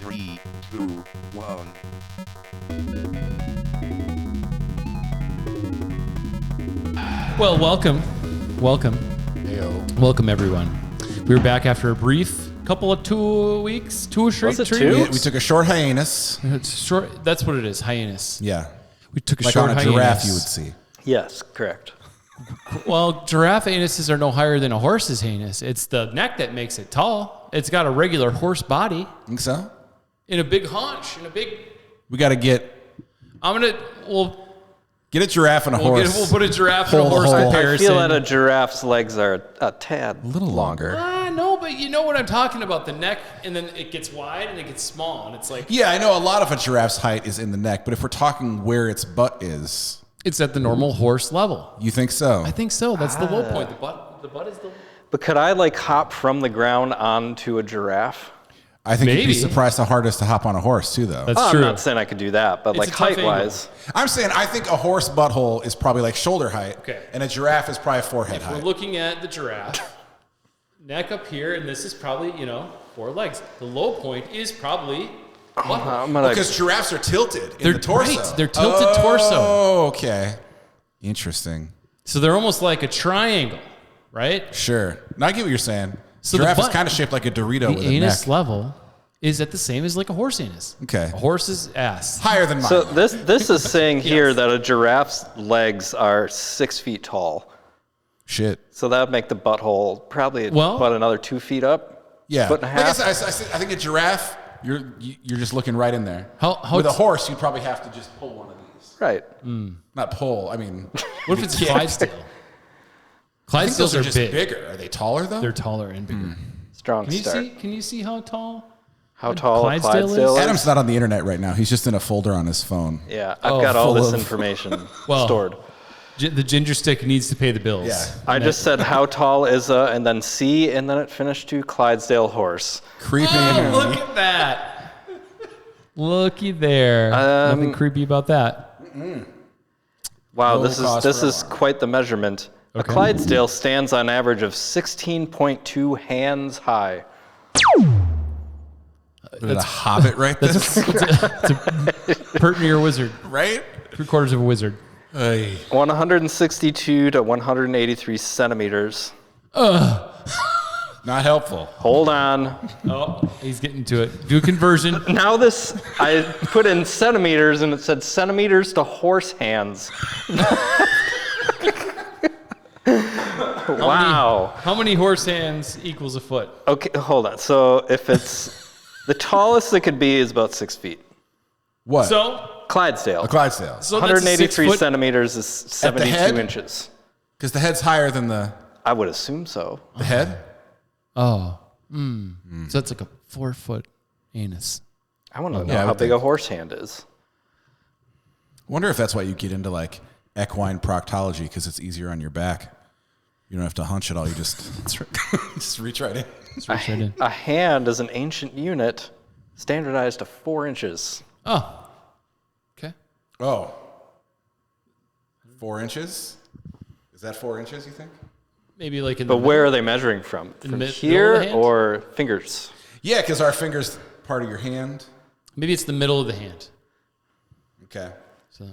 3, 2, 1. Well, welcome. Heyo. Welcome, everyone. We were back after a brief couple of 2 weeks, two straight Was it trees. 2? We took a short hiatus. It's short. That's what it is, hiatus. Yeah. We took a Like short on a hiatus. giraffe you would see. Yes, correct. Well, giraffe anuses are no higher than a horse's anus. It's the neck that makes it tall. It's got a regular horse body Think so? and a big haunch and a big. We got to get We'll a giraffe and a horse. we'll put a giraffe and a Hold the horse hole. I comparison. feel that a giraffe's legs are a tad a little longer. No, but you know what I'm talking about. The neck, and then it gets wide and it gets small, and it's like Yeah, I know a lot of a giraffe's height is in the neck, but if we're talking where its butt is, it's at the normal horse level. you think so? I think so. That's the low point. The butt is the. But could I like hop from the ground onto a giraffe? I think you'd Maybe. be surprised how hard it is to hop on a horse, too, though. That's I'm true. not saying I could do that, but It's like a tough height-wise, I'm saying I think a horse butthole is probably like shoulder height, Okay. and a giraffe is probably forehead We're height. looking at the giraffe, neck up here, and this is probably 4 legs. The low point is probably what? I'm gonna. Because giraffes are tilted in They're the torso. right, they're tilted torso. Oh, okay. Interesting. So they're almost like a triangle, right? Sure. Now I get what you're saying. So the Giraffe is butt- kind of shaped like a Dorito The with a anus neck. level is at the same as like a horse anus. Okay. A horse's ass. Higher than mine. So this is saying here Yes. that a giraffe's legs are 6 feet tall. Shit. So that would make the butthole probably Well- about another 2 feet up. Yeah. Foot and a Like half. I think a giraffe, you're just looking right in there. How With a t- horse, you'd probably have to just pull one of these. Right. Not pull. I mean, What if it's Clydesdale? I think those Clydesdales are are just big. bigger. Are they taller though? They're taller and bigger. Strong Can you start. see? Can you see how tall? How tall a Clydesdale is? Clydesdale is? Adam's not on the internet right now. He's just in a folder on his phone. Yeah, I've got all full this of- information Well, stored. The ginger stick needs to pay the bills. Yeah. I just said how tall is a, and then C, and then it finished to Clydesdale horse. Creepy. Oh, look at that. Looky there. Nothing creepy about that. Wow, Low this cost is for a is lot. quite the measurement. A Okay. Clydesdale stands on average of 16.2 hands high. There's a hobbit right there. It's a pert near wizard. Right? 3/4 of a wizard. 162 to 183 centimeters. Not helpful. Hold on. Oh, he's getting to it. Do a conversion. Now this, I put in centimeters and it said centimeters to horse hands. Wow. How many horse hands equals a foot? Okay, hold on. So if it's the tallest it could be is about 6 feet. What? So, Clydesdale. a Clydesdale. so that's a 183 6-foot. centimeters is At the 72 head? inches. Because the head's higher than the I would assume so. head. Oh. So that's like a 4-foot anus. I want to know Yeah, I how would big think. a horse hand is. Wonder if that's why you get into like equine proctology, because it's easier on your back. You don't have to hunch it all. You just just reach right in. Let's reach right in. A hand is an ancient unit standardized to 4 inches. Oh. Okay. Oh. 4 inches? Is that 4 inches, you think? Maybe like in But the where are they measuring from? the From middle of the here hand? or fingers? Yeah, because our finger's part of your hand. Maybe it's the middle of the hand. Okay. So,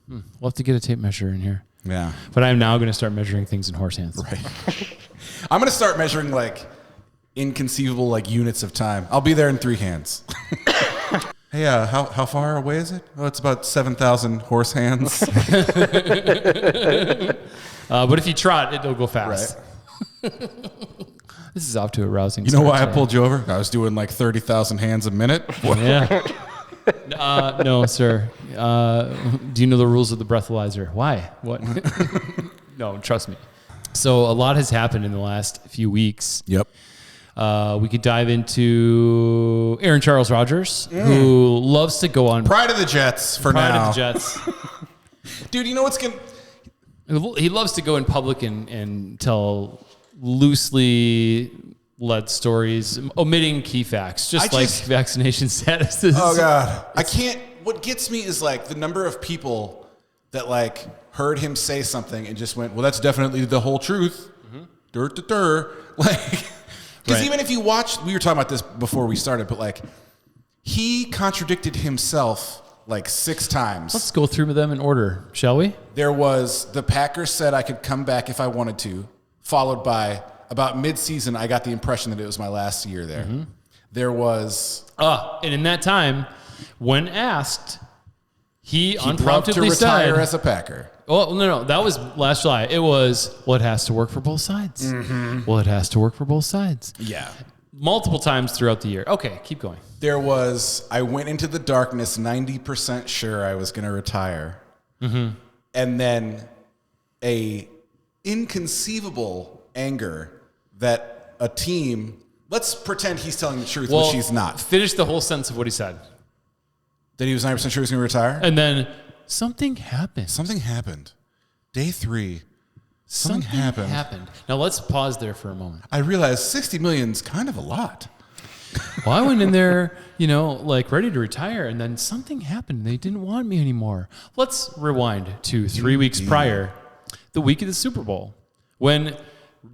We'll have to get a tape measure in here. Yeah. But I'm now going to start measuring things in horse hands. Right. I'm going to start measuring like inconceivable like units of time. I'll be there in 3 hands. Hey, how far away is it? Oh, it's about 7,000 horse hands. But if you trot, it'll go fast. Right. This is off to a rousing You know start. why I pulled you over? I was doing like 30,000 hands a minute. Yeah. No, sir. Do you know the rules of the breathalyzer? Why? What? No, trust me. So a lot has happened in the last few weeks. Yep. We could dive into Aaron Charles Rodgers, who loves to go on Pride of the Jets for Pride now. of the Jets. Dude, you know what's going to... He loves to go in public and tell loosely led stories, omitting key facts, just like vaccination statuses. Oh, God. I can't... What gets me is like the number of people that like heard him say something and just went, well, that's definitely the whole truth. Dur, dur, dur. Like... Because Right. even if you watch... We were talking about this before we started, but like... he contradicted himself like 6 times. Let's go through them in order, shall we? There was the Packers said I could come back if I wanted to, followed by about mid-season, I got the impression that it was my last year there. Mm-hmm. There was... and in that time, when asked, he loved unpromptedly to retire said... as a Packer. Oh, no. That was last July. It was, well, it has to work for both sides. Mm-hmm. Well, it has to work for both sides. Yeah. Multiple times throughout the year. Okay, keep going. There was, I went into the darkness 90% sure I was going to retire. Mm-hmm. And then a inconceivable anger that a team, let's pretend he's telling the truth, which he's not. Finish the whole sentence of what he said. That he was 90% sure he was going to retire? And then something happened. Something happened. Day 3. Something happened. Now let's pause there for a moment. I realized 60 million is kind of a lot. Well, I went in there, like ready to retire, and then something happened. They didn't want me anymore. Let's rewind to 3 weeks prior, the week of the Super Bowl, when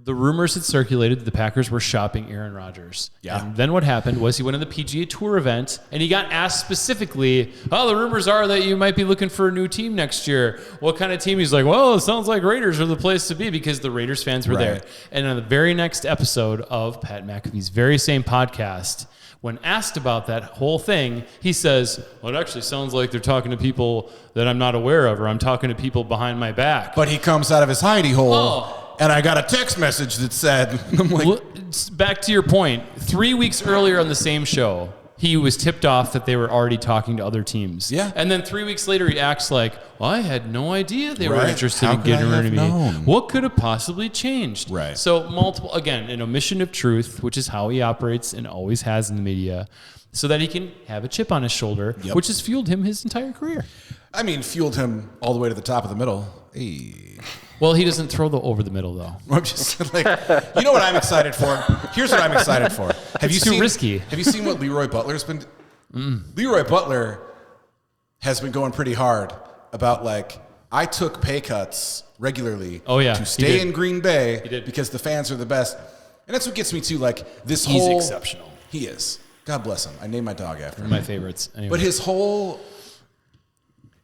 the rumors had circulated that the Packers were shopping Aaron Rodgers. Yeah. And then what happened was he went on the PGA Tour event, and he got asked specifically, the rumors are that you might be looking for a new team next year. What kind of team? He's like, well, it sounds like Raiders are the place to be, because the Raiders fans were there. And on the very next episode of Pat McAfee's very same podcast, when asked about that whole thing, he says, well, it actually sounds like they're talking to people that I'm not aware of, or I'm talking to people behind my back. But he comes out of his hidey hole. And I got a text message that said, I'm like, back to your point, 3 weeks earlier on the same show, he was tipped off that they were already talking to other teams. Yeah. And then 3 weeks later, he acts like, well, I had no idea they were interested How in getting could I rid of me. have known? What could have possibly changed? Right. So again, an omission of truth, which is how he operates and always has in the media, so that he can have a chip on his shoulder, which has fueled him his entire career. I mean, fueled him all the way to the top of the middle. Hey. Well, he doesn't throw over the middle, though. I'm just like, you know what I'm excited for? Here's what I'm excited for. It's too risky. Have you seen what LeRoy Butler's been? LeRoy Butler has been going pretty hard about I took pay cuts regularly to stay in Green Bay because the fans are the best. And that's what gets me to this He's whole... exceptional. He is. God bless him. I named my dog after him. One of my favorites. Anyway. But his whole...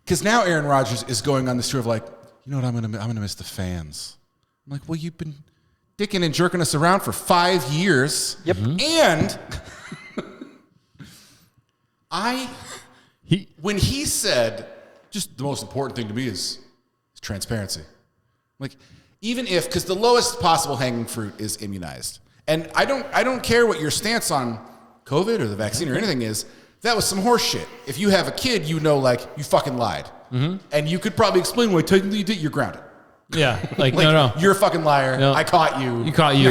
Because now Aaron Rodgers is going on this tour of you know what, I'm gonna miss the fans. I'm like, well, you've been dicking and jerking us around for 5 years. Yep. And when he said, just the most important thing to me is transparency. Even if, because the lowest possible hanging fruit is immunized. And I don't care what your stance on COVID or the vaccine or anything is. That was some horse shit. If you have a kid, you fucking lied. Mm-hmm. And you could probably explain why technically you did. You're grounded. Yeah, no. You're a fucking liar. No. I caught you. You caught you.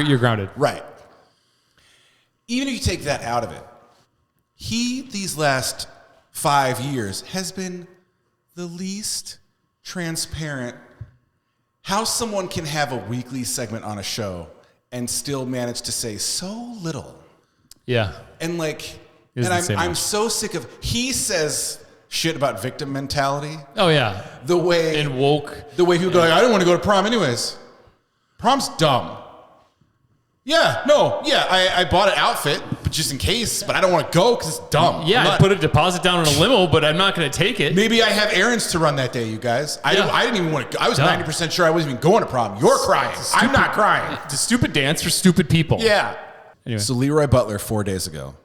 You're grounded. Right. Even if you take that out of it, these last 5 years, has been the least transparent. How someone can have a weekly segment on a show and still manage to say so little. Yeah. And I'm so sick of, he says shit about victim mentality. Oh yeah. The way and woke. The way people go I don't want to go to prom anyways. Prom's dumb. I bought an outfit, but just in case, but I don't want to go because it's dumb. Yeah, I put a deposit down on a limo, but I'm not going to take it. Maybe I have errands to run that day, you guys. I didn't even want to go. I was 90% sure I wasn't even going to prom. You're crying. I'm not crying. It's a stupid dance for stupid people. Yeah. Anyway. So LeRoy Butler 4 days ago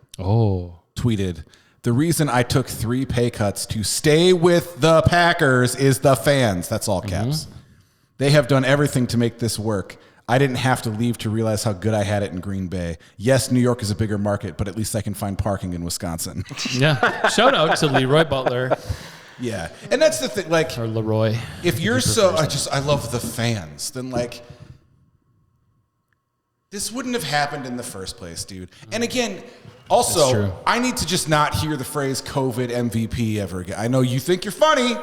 tweeted, the reason I took 3 pay cuts to stay with the Packers is the fans. That's all caps. Mm-hmm. They have done everything to make this work. I didn't have to leave to realize how good I had it in Green Bay. Yes, New York is a bigger market, but at least I can find parking in Wisconsin. Yeah. Shout out to LeRoy Butler. Yeah. And that's the thing, or LeRoy. If you're I love the fans, then this wouldn't have happened in the first place, dude. And again, also, I need to just not hear the phrase COVID MVP ever again. I know you think you're funny,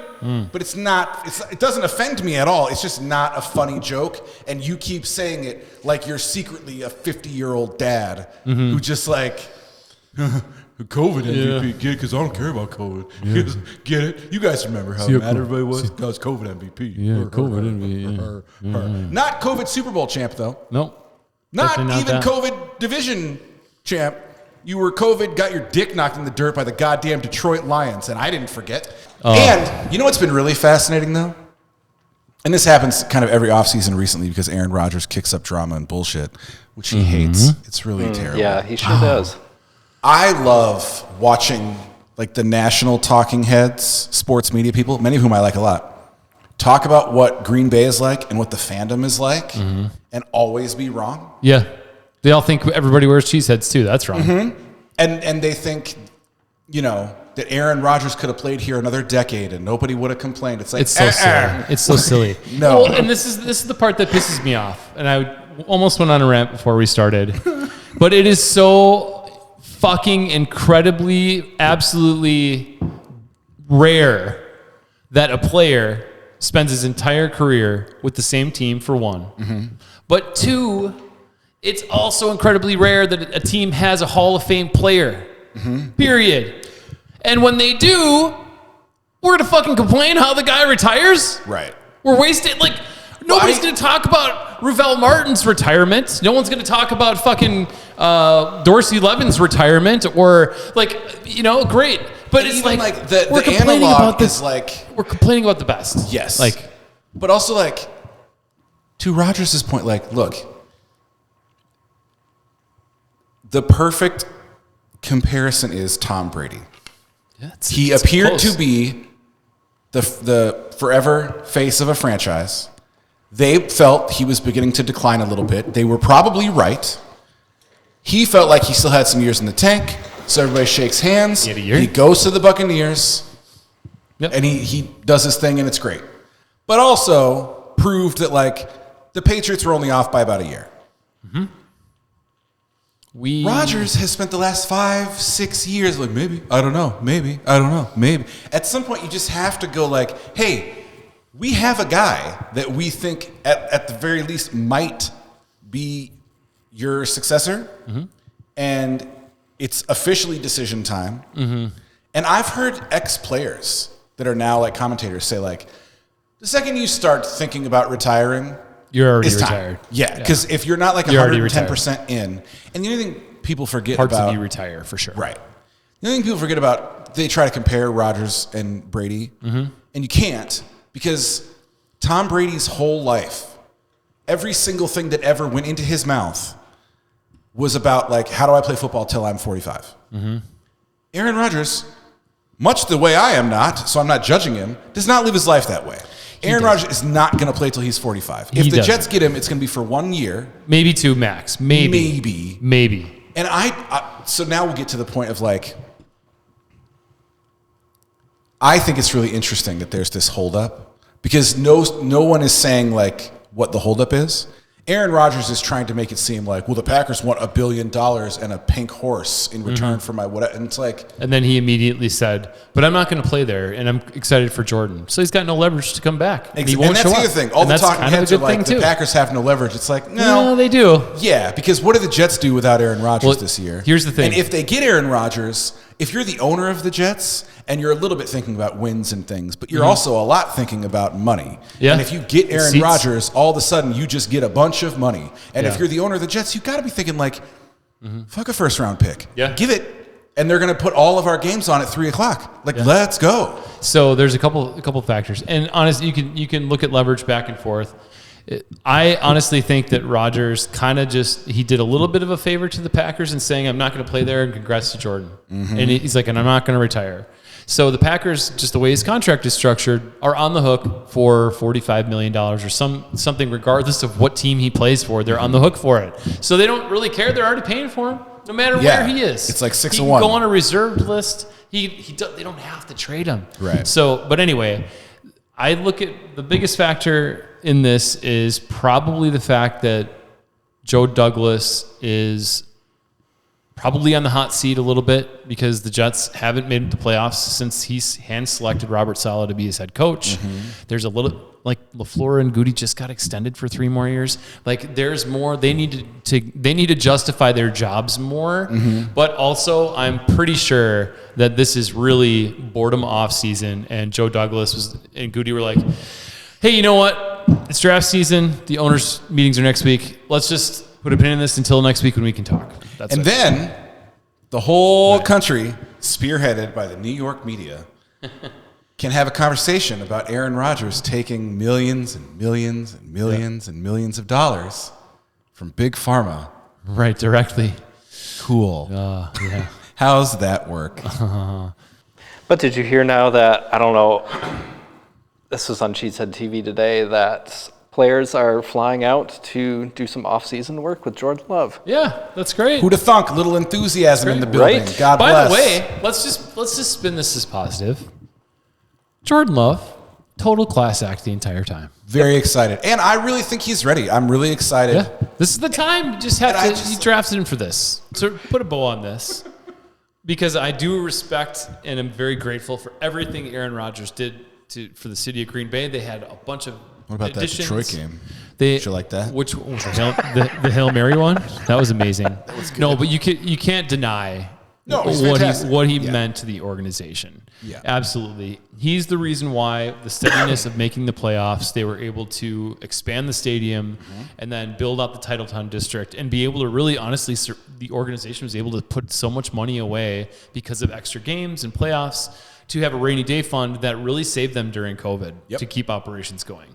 but it's not. It doesn't offend me at all. It's just not a funny joke, and you keep saying it like you're secretly a 50-year-old dad who just COVID MVP, because I don't care about COVID. Yeah. Get it? You guys remember how mad everybody was? That was COVID MVP. Yeah, COVID MVP. Not COVID Super Bowl champ, though. Nope. Not even that. COVID division champ. You were COVID, got your dick knocked in the dirt by the goddamn Detroit Lions, and I didn't forget. Oh. And you know what's been really fascinating, though? And this happens kind of every offseason recently because Aaron Rodgers kicks up drama and bullshit, which he hates. It's really terrible. Yeah, he sure does. I love watching like the national talking heads, sports media people, many of whom I like a lot, talk about what Green Bay is like and what the fandom is like and always be wrong. Yeah. They all think everybody wears cheese heads too. That's wrong. And they think, you know, that Aaron Rodgers could have played here another decade and nobody would have complained. It's like, it's so silly. It's so silly. No. Well, and this is the part that pisses me off. And I almost went on a rant before we started. But it is so fucking incredibly, absolutely rare that a player spends his entire career with the same team, for one. But two, it's also incredibly rare that a team has a Hall of Fame player. Period. And when they do, we're gonna fucking complain how the guy retires? Right. We're wasting, like, nobody's gonna talk about Ravel Martin's retirement. No one's gonna talk about fucking Dorsey Levin's retirement, or, like, you know, great. But And it's even, like the we're complaining analog about this. is like, We're complaining about the best. yes. Like, but also like, to Rodgers' point, like, look, the perfect comparison is Tom Brady. yeah, He it's appeared close. to be the forever face of a franchise. They felt he was beginning to decline a little bit. They were probably right. He felt like he still had some years in the tank, so everybody shakes hands. He had a year. He goes to the Buccaneers, Yep. and he does his thing, and it's great. But also proved that, like, the Patriots were only off by about a year. Rodgers has spent the last 5-6 years like, maybe, I don't know, maybe, I don't know, maybe. At some point, you just have to go like, hey, we have a guy that we think at the very least might be your successor, and it's officially decision time. And I've heard ex-players that are now like commentators say like, the second you start thinking about retiring, You're already it's time. retired. Yeah, because if you're not like You're already 110% in, and the only thing people forget Parts about of you retire for sure. right, the only thing people forget about, they try to compare Rodgers and Brady, and you can't, because Tom Brady's whole life, every single thing that ever went into his mouth was about like, how do I play football till I'm 45? Aaron Rodgers, much the way I am not, so I'm not judging him, does not live his life that way. Aaron Rodgers is not going to play till he's 45. If the Jets get him, it's going to be for 1 year. Maybe two max. Maybe. And so now we'll get to the point of like, I think it's really interesting that there's this holdup because no one is saying like what the holdup is. Aaron Rodgers is trying to make it seem like, well, the Packers want $1 billion and a pink horse in return for my whatever. And it's like, And then he immediately said, but I'm not going to play there, and I'm excited for Jordan. So he's got no leverage to come back. And he won't and that's show the other up. thing. All And the that's talking kind of a heads are good like, thing, the too. Packers have no leverage. It's like, No, no. they do. Yeah, because what do the Jets do without Aaron Rodgers Well, this year? here's the thing. And if they get Aaron Rodgers, if you're the owner of the Jets and you're a little bit thinking about wins and things, but you're also a lot thinking about money. Yeah. And if you get Aaron Seats. Rodgers, all of a sudden you just get a bunch of money. And if Yeah. you're the owner of the Jets, you got to be thinking like, fuck a first round pick. Yeah. Give it. And they're going to put all of our games on at 3:00. Like, let's go. So there's a couple factors, and honestly, you can look at leverage back and forth. I honestly think that Rodgers kind of he did a little bit of a favor to the Packers in saying, I'm not going to play there, and congrats to Jordan. And he's like, and I'm not going to retire. So the Packers, just the way his contract is structured, are on the hook for $45 million or something, regardless of what team he plays for. They're on the hook for it. So they don't really care. They're already paying for him, no matter where he is. It's like 6 he and can 1. go on a reserved list. They don't have to trade him. Right. So, but anyway, I look at the biggest factor in this is probably the fact that Joe Douglas is probably on the hot seat a little bit because the Jets haven't made the playoffs since he's hand-selected Robert Saleh to be his head coach. There's a little, like, LaFleur and Goody just got extended for 3 more years. Like, there's more. They need to justify their jobs more. But also, I'm pretty sure that this is really boredom off season, and Joe Douglas and Goody were like, hey, you know what? It's draft season. The owners' meetings are next week. Let's just put a pin in this until next week when we can talk. That's And it. then the whole country, spearheaded by the New York media, can have a conversation about Aaron Rodgers taking millions and millions and millions and millions of dollars from Big Pharma. Right, directly. Cool. Yeah. How's that work? But did you hear now that, I don't know, this was on Cheesehead TV today, that players are flying out to do some off-season work with Jordan Love? Yeah, that's great. Who'da thunk? Little enthusiasm in the building. Right? God By bless. the way, let's just spin this as positive. Jordan Love, total class act the entire time. Very excited. And I really think he's ready. I'm really excited. Yeah, this is the time. You just have And to. You drafted him for this. So put a bow on this, because I do respect and am very grateful for everything Aaron Rodgers did for the city of Green Bay. They had a bunch of What about additions. that Detroit game? They, Did you like that? Which was the Hail Mary one? That was amazing. That was good. No, but you can't deny he's what fantastic. he meant to the organization. Yeah. Absolutely. He's the reason why the steadiness of making the playoffs, they were able to expand the stadium and then build out the Titletown district and be able to really honestly, the organization was able to put so much money away because of extra games and playoffs to have a rainy day fund that really saved them during COVID to keep operations going.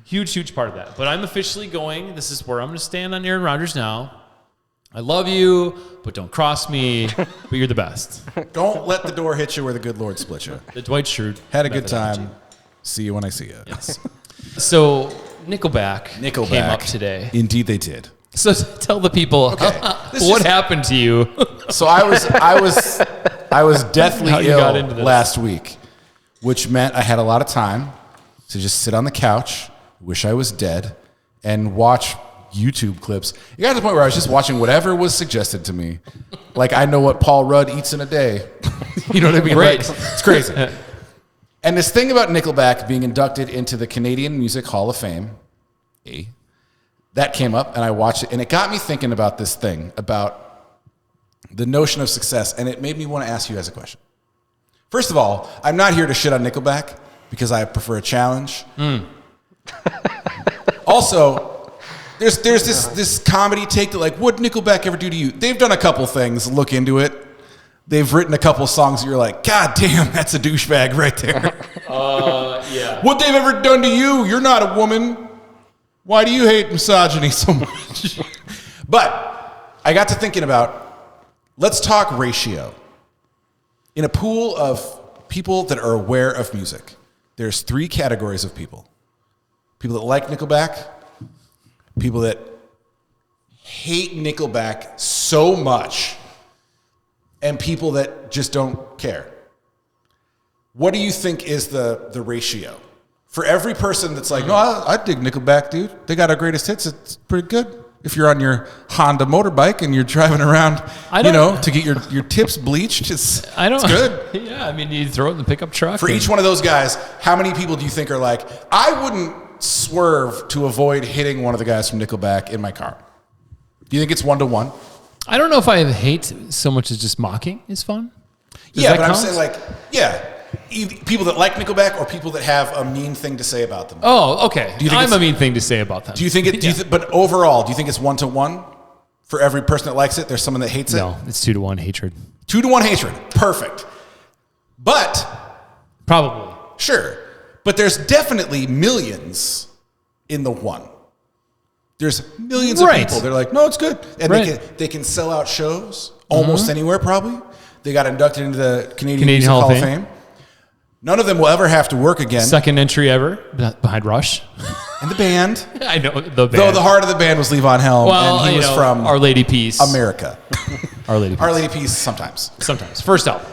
Huge part of that. But I'm officially going. This is where I'm going to stand on Aaron Rodgers now. I love you, but don't cross me. But you're the best. Don't let the door hit you where the good Lord split you. The Dwight Schrute. Had a good methodology. time. See you when I see you. Yes. So Nickelback came up today. Indeed, they did. So tell the people what happened to you. So I was deathly How you got ill into this. last week, which meant I had a lot of time to just sit on the couch, wish I was dead, and watch YouTube clips. It got to the point where I was just watching whatever was suggested to me. Like, I know what Paul Rudd eats in a day. You know what I mean? Right. Like, it's crazy. And this thing about Nickelback being inducted into the Canadian Music Hall of Fame, that came up, and I watched it, and it got me thinking about this thing, about the notion of success, and it made me want to ask you guys a question. First of all, I'm not here to shit on Nickelback, because I prefer a challenge. Also, there's this comedy take that, like, what'd Nickelback ever do to you? They've done a couple things. Look into it. They've written a couple songs that you're like, God damn, that's a douchebag right there. Yeah. What they've ever done to you? You're not a woman. Why do you hate misogyny so much? But I got to thinking about, let's talk ratio. In a pool of people that are aware of music, there's 3 categories of people. People that like Nickelback, people that hate Nickelback so much, and people that just don't care. What do you think is the ratio? For every person that's like, no, I dig Nickelback, dude. They got our greatest hits. It's pretty good. If you're on your Honda motorbike and you're driving around, to get your tips bleached, it's good. Yeah, I mean, you throw it in the pickup truck. For each one of those guys, how many people do you think are like, I wouldn't swerve to avoid hitting one of the guys from Nickelback in my car? Do you think it's 1-to-1? I don't know if I hate so much as just mocking is fun. Does Yeah, that but count? I'm saying, like, people that like Nickelback or people that have a mean thing to say about them. Oh, okay. Do you think I'm it's- a mean thing to say about them. Do you think it? But overall, do you think it's 1-to-1 for every person that likes it? There's someone that hates it. No, it's 2-to-1 hatred. 2-to-1 hatred. Perfect. But Probably. sure, but there's definitely millions in the one. There's millions of Right. people. They're like, no, it's good, and Right. they can sell out shows almost anywhere. Probably they got inducted into the Canadian Music Hall Hall of of Fame. None of them will ever have to work again. Second entry ever behind Rush. And the band, I know the band. though the heart of the band was Levon Helm, well, and he was from Our Lady Peace. America. Our Lady Peace. Our Lady Peace sometimes. Sometimes. First album.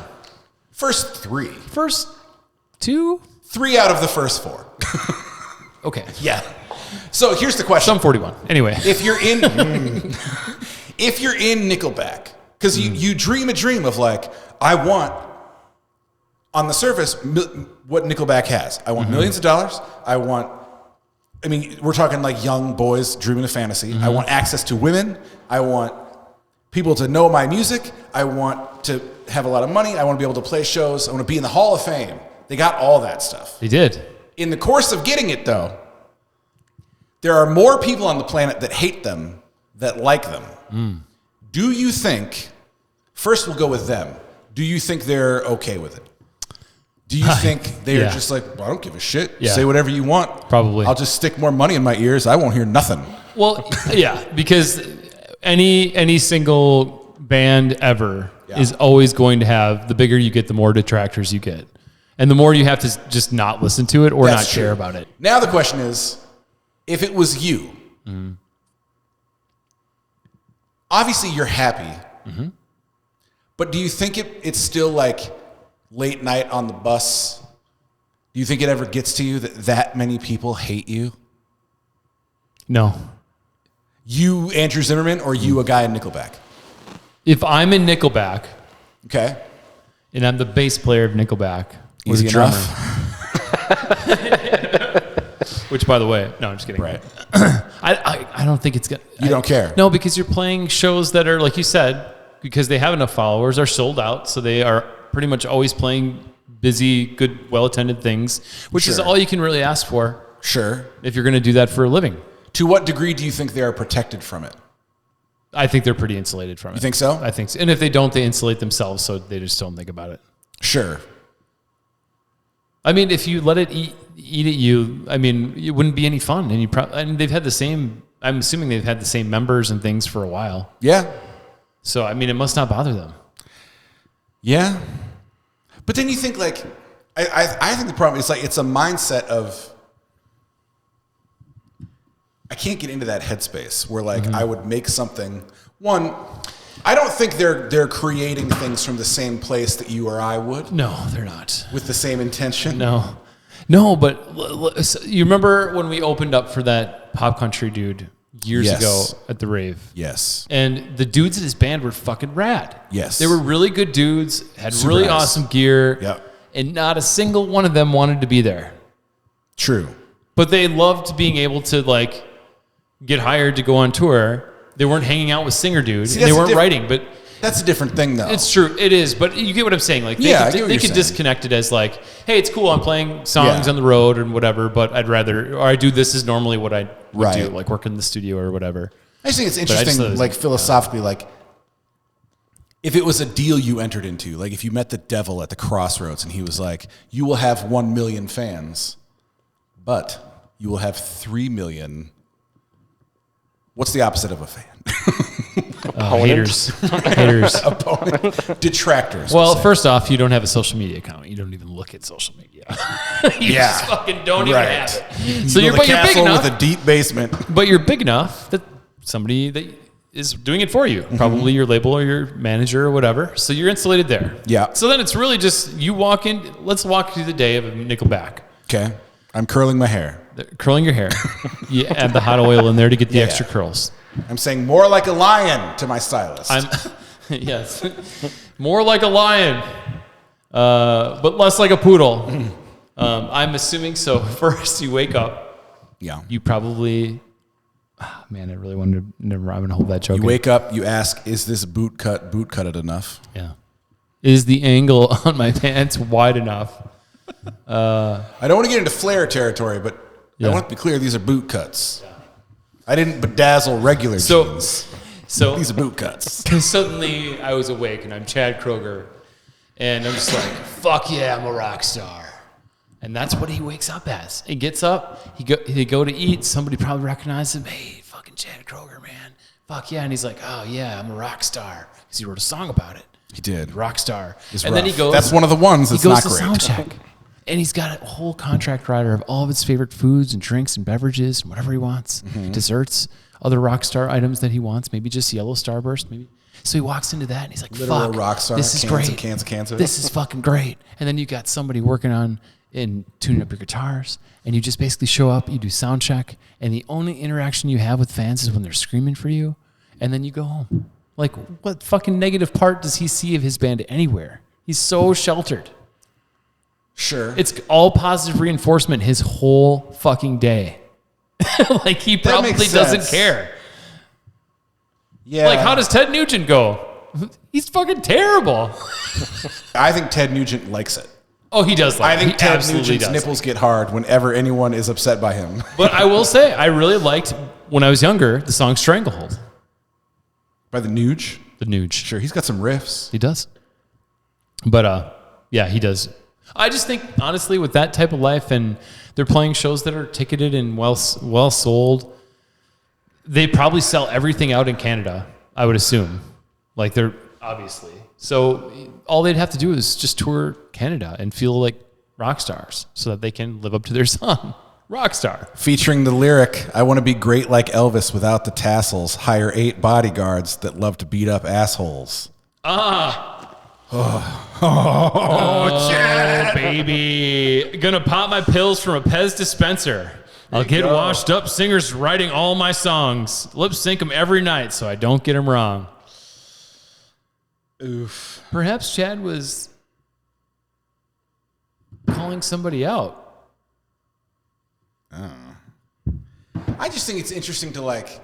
First 3. First 2? 3 out of the first 4. Okay. Yeah. So here's the question. Some 41. Anyway. If you're in Nickelback, because you dream a dream of like, I want, on the surface, what Nickelback has. I want millions of dollars. We're talking like young boys dreaming of fantasy. I want access to women. I want people to know my music. I want to have a lot of money. I want to be able to play shows. I want to be in the Hall of Fame. They got all that stuff. They did. In the course of getting it, though, there are more people on the planet that hate them that like them. Do you think First, we'll go with them. Do you think they're okay with it? Do you think they're just like, well, I don't give a shit. Yeah. Say whatever you want. Probably. I'll just stick more money in my ears. I won't hear nothing. Well, yeah, because any single band ever is always going to have, the bigger you get, the more detractors you get. And the more you have to just not listen to it or That's not true. care about it. Now the question is, if it was you, obviously you're happy, but do you think it's still like late night on the bus? Do you think it ever gets to you that many people hate you? No. You, Andrew Zimmerman, or you, a guy in Nickelback? If I'm in Nickelback, Okay. and I'm the bass player of Nickelback, or Easy the drummer, enough. which, by the way, no, I'm just kidding. Right. I don't think it's gonna. You don't care? No, because you're playing shows that are, like you said, because they have enough followers, are sold out, so they are pretty much always playing busy, good, well-attended things, which is Sure. all you can really ask for Sure. if you're going to do that for a living. To what degree do you think they are protected from it? I think they're pretty insulated from it. You think so? I think so. And if they don't, they insulate themselves, so they just don't think about it. Sure. I mean, if you let it eat at you, I mean, it wouldn't be any fun. And they've had the same, I'm assuming they've had the same members and things for a while. Yeah. So, I mean, it must not bother them. Yeah. But then you think like, I think the problem is like, it's a mindset of, I can't get into that headspace where like I would make something. One, I don't think they're creating things from the same place that you or I would. No, they're not. With the same intention. No, but so you remember when we opened up for that pop country dude years Yes. ago at the rave? Yes. And the dudes in his band were fucking rad. Yes. They were really good dudes, had Super really nice. awesome gear. Yep. And not a single one of them wanted to be there. True. But they loved being able to like get hired to go on tour. They weren't hanging out with singer dudes. See, And they that's a weren't writing, but That's a different thing though. it's true. It is, but you get what I'm saying. Like, they Yeah, I could, get what they you're could saying. disconnect it as like, hey, it's cool. I'm playing songs Yeah. on the road and whatever, but I'd rather, or I do this is normally what I would Right. do, like work in the studio or whatever. I just think it's I just thought interesting, it was- like philosophically, like if it was a deal you entered into, like if you met the devil at the crossroads and he was like, you will have 1 million fans, but you will have 3 million. What's the opposite of a fan? Haters. Haters. Opponent. Detractors. Well, we'll say. first off, you don't have a social media account. You don't even look at social media. You Yeah. just fucking don't even Right. have it. You So build a but you're big castle enough. with a deep basement. But you're big enough that somebody that is doing it for you, probably your label or your manager or whatever. So you're insulated there. Yeah. So then it's really just you walk in. Let's walk through the day of a Nickelback. Okay. I'm curling my hair. Curling your hair. You add the hot oil in there to get the Yeah. extra curls. I'm saying more like a lion to my stylist. I'm yes, more like a lion, but less like a poodle. I'm assuming so. First, you wake up. yeah. You probably, man, I really wanted to. Never, I'm gonna hold that joke. You in. wake up, you ask, is this boot cutted enough? Yeah. Is the angle on my pants wide enough? I don't want to get into flare territory, but Yeah. I want to be clear, these are boot cuts. I didn't bedazzle regular So- jeans. So These are boot cuts. suddenly I was awake and I'm Chad Kroger, and I'm just like, fuck yeah, I'm a rock star. And that's what he wakes up as. He gets up, he go to eat, somebody probably recognizes him. Hey, fucking Chad Kroger, man. Fuck yeah. And he's like, oh yeah, I'm a rock star. Because he wrote a song about it. He did. Rock star. It's And then he rough. goes. That's one of the ones that's he goes not to great. sound check. And he's got a whole contract writer of all of his favorite foods and drinks and beverages and whatever he wants. Mm-hmm. Desserts, other rock star items that he wants, maybe just yellow starburst, maybe. So he walks into that and he's like, Literal fuck, rock star, this is cans great. and cans and cans of it. This is fucking great. And then you got somebody working on and tuning up your guitars, and you just basically show up, you do sound check, and the only interaction you have with fans is when they're screaming for you, and then you go home. Like, what fucking negative part does he see of his band anywhere? He's so sheltered. Sure. It's all positive reinforcement his whole fucking day. Like, he probably makes doesn't sense. care. yeah. Like, how does Ted Nugent go? He's fucking terrible. I think Ted Nugent likes it. Oh, he does like I it. think He Ted absolutely Nugent's does. nipples get hard whenever anyone is upset by him. But I will say, I really liked, when I was younger, the song Stranglehold. By the Nuge? The Nuge. Sure, he's got some riffs. He does. But yeah, he does. I just think, honestly, with that type of life, and they're playing shows that are ticketed and well sold, they probably sell everything out in Canada, I would assume. Like, they're obviously. So all they'd have to do is just tour Canada and feel like rock stars so that they can live up to their song. Rockstar. Featuring the lyric, I want to be great like Elvis without the tassels. Hire 8 bodyguards that love to beat up assholes. Chad. Baby. Gonna pop my pills from a Pez dispenser. I'll get washed up singers writing all my songs. Lip sync them every night so I don't get them wrong. Oof. Perhaps Chad was calling somebody out. I just think it's interesting to like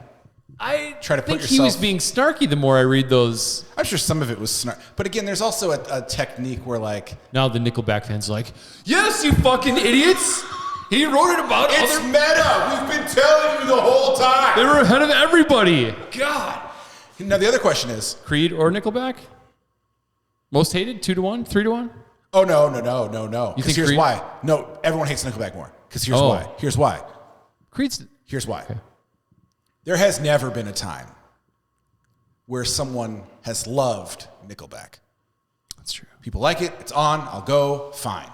I try to put think yourself. he was being snarky the more I read those. I'm sure some of it was snark, but again, there's also a technique where like Now the Nickelback fans are like, yes, you fucking idiots. He wrote it about it's other. meta. We've been telling you the whole time. They were ahead of everybody. God. Now the other question is Creed or Nickelback? Most hated? 2-1? 3-1? Oh no. Because think here's Creed? why. No, everyone hates Nickelback more. Because here's Oh. why. Here's why. Creed's. Here's why. Okay. There has never been a time where someone has loved Nickelback. That's true. People like it. It's on. I'll go. Fine.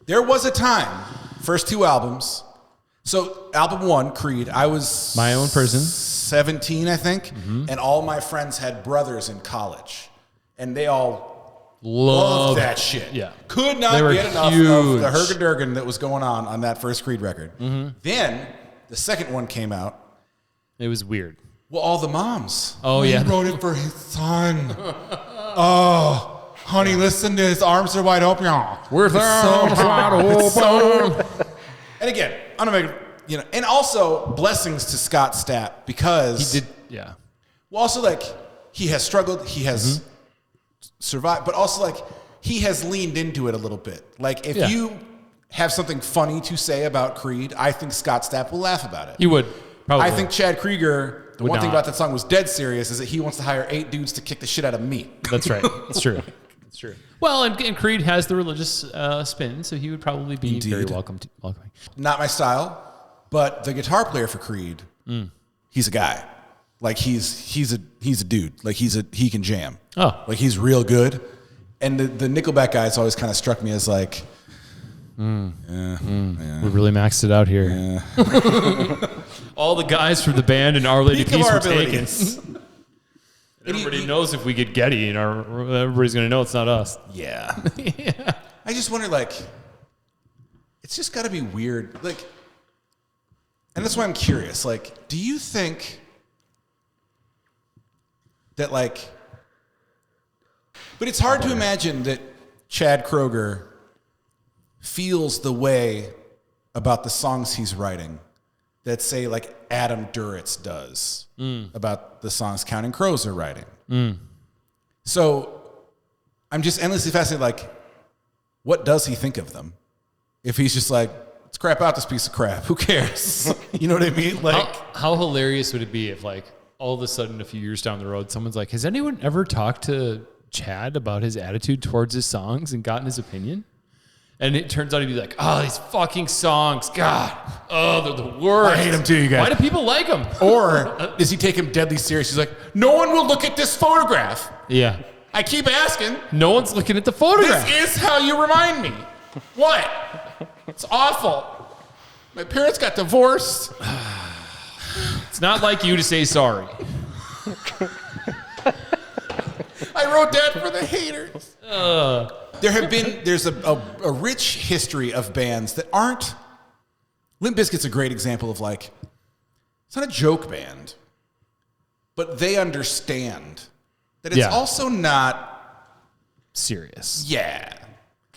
There was a time, first 2 albums. So album 1, Creed, I was My Own Prison. 17, I think, and all my friends had brothers in college, and they all loved that shit. Yeah. Could They not were get enough huge. of the Hergadurgan that was going on that first Creed record. Then the second one came out. It was weird. Well, all the moms. Oh, yeah. He wrote it for his son. Oh, honey, listen to his arms are wide open. With arms wide open. And again, I'm gonna make and also blessings to Scott Stapp because He did. Yeah. well, also like he has struggled, he has survived, but also like he has leaned into it a little bit. Like if Yeah. you have something funny to say about Creed, I think Scott Stapp will laugh about it. You would. Probably. I think Chad Krieger, the Would one thing not. about that song was dead serious is that he wants to hire 8 dudes to kick the shit out of me. That's right. That's true. That's true. Well, and Creed has the religious spin, so he would probably be very Indeed. welcoming. Not my style, but the guitar player for Creed, he's a guy. Like he's a dude. Like he can jam. Oh. Like he's real good. And the Nickelback guys always kind of struck me as like, We really maxed it out here. All the guys from the band and Our Lady Peak of Peace our were taken. abilities. Everybody knows if we get Getty, and everybody's going to know it's not us. Yeah. Yeah. I just wonder, like, it's just got to be weird. Like, and that's why I'm curious. Like, do you think that, like, but it's hard to imagine that Chad Kroeger feels the way about the songs he's writing that, say, like Adam Duritz does about the songs Counting Crows are writing. So I'm just endlessly fascinated, like, what does he think of them? If he's just like, let's crap out this piece of crap. Who cares? You know what I mean? Like, How hilarious would it be if, like, all of a sudden, a few years down the road, someone's like, has anyone ever talked to Chad about his attitude towards his songs and gotten his opinion? And it turns out to be like, oh, these fucking songs, God, oh, they're the worst. I hate them too, you guys. Why do people like them? or does he take him deadly serious? He's like, no one will look at this photograph. Yeah. I keep asking. No one's looking at the photograph. This is how you remind me. What? It's awful. My parents got divorced. It's not like you to say sorry. I wrote that for the haters. There's a rich history of bands that aren't. Limp Bizkit's a great example of like, it's not a joke band, but they understand that it's Yeah. also not. Serious. Yeah.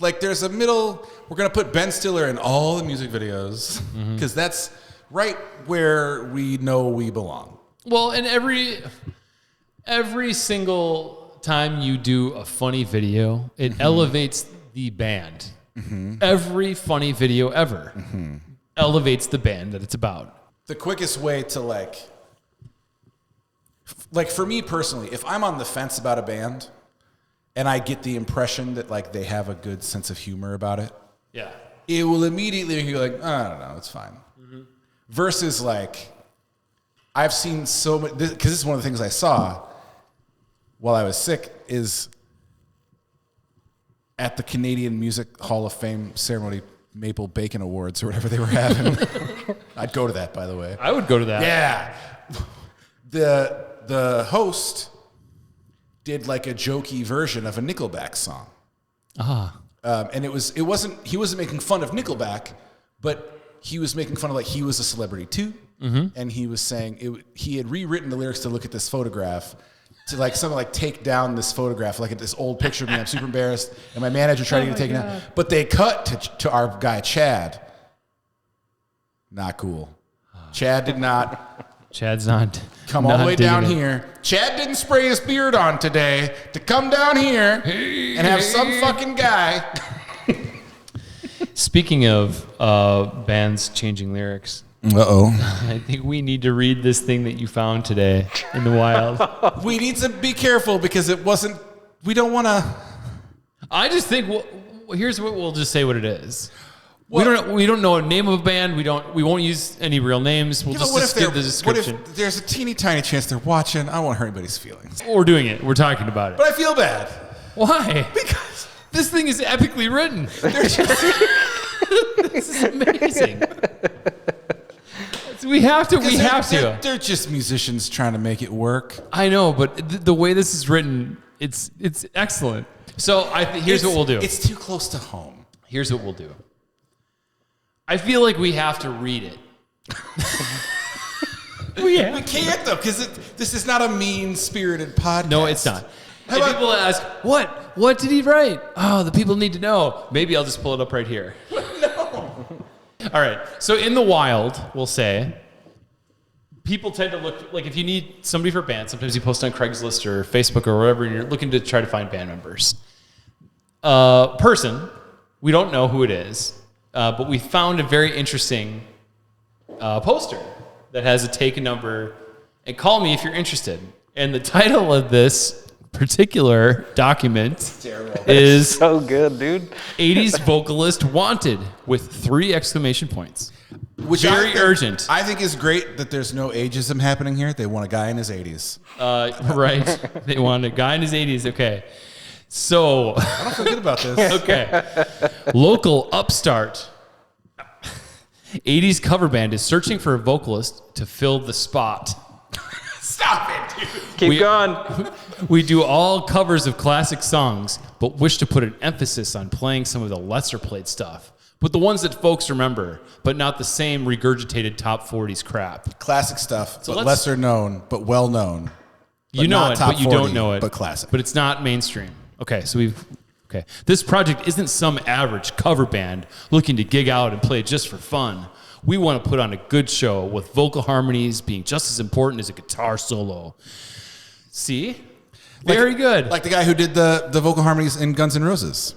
Like there's a middle, we're going to put Ben Stiller in all the music videos because that's right where we know we belong. Well, and every single time you do a funny video, it elevates the band. Every funny video ever elevates the band that it's about. The quickest way to like like for me personally, if I'm on the fence about a band and I get the impression that like they have a good sense of humor about it, Yeah. it will immediately make you like, I don't know, it's fine. Versus like, I've seen so much, because this is one of the things I saw while I was sick, is at the Canadian Music Hall of Fame ceremony, Maple Bacon Awards or whatever they were having. I'd go to that, by the way. I would go to that. Yeah. The host did like a jokey version of a Nickelback song. And he wasn't making fun of Nickelback, but he was making fun of like he was a celebrity too. And he was saying he had rewritten the lyrics to Look at This Photograph to like something like take down this photograph, like this old picture of me. I'm super embarrassed. And my manager tried to get it taken down. But they cut to our guy, Chad. Not cool. Chad did not. Chad's not. Come all the way down here. Chad didn't spray his beard on today to come down here and have some fucking guy. Speaking of bands changing lyrics, I think we need to read this thing that you found today in the wild. We need to be careful because we don't want to. I just think, here's what we'll just say what it is. We don't know a name of a band. We won't use any real names. We'll just give the description. What if there's a teeny tiny chance they're watching? I don't want to hurt anybody's feelings. We're doing it. We're talking about it. But I feel bad. Why? Because this thing is epically written. This is amazing. We have to. They're just musicians trying to make it work. I know, but the way this is written, it's excellent. So here's what we'll do. It's too close to home. Here's what we'll do. I feel like we have to read it. We can't though, because this is not a mean-spirited podcast. No, it's not. And people ask, what did he write? Oh, the people need to know. Maybe I'll just pull it up right here. No. All right. So in the wild, we'll say, people tend to look, like if you need somebody for a band, sometimes you post on Craigslist or Facebook or wherever, and you're looking to try to find band members. Person, we don't know who it is, but we found a very interesting poster that has a take a number and call me if you're interested. And the title of this particular document is so good, dude. 80s vocalist wanted with 3 exclamation points. Which very urgent. I think is great that there's no ageism happening here. They want a guy in his 80s. Right. They want a guy in his 80s. Okay. So. I don't feel good about this. Okay. Local upstart 80s cover band is searching for a vocalist to fill the spot. Stop it, dude. Keep going. We do all covers of classic songs, but wish to put an emphasis on playing some of the lesser played stuff. But the ones that folks remember, but not the same regurgitated top 40s crap. Classic stuff, So but lesser known, but well known. You know it, but you don't know it. But classic. But it's not mainstream. Okay, so okay. This project isn't some average cover band looking to gig out and play just for fun. We want to put on a good show with vocal harmonies being just as important as a guitar solo. See? Very good. Like the guy who did the vocal harmonies in Guns N' Roses.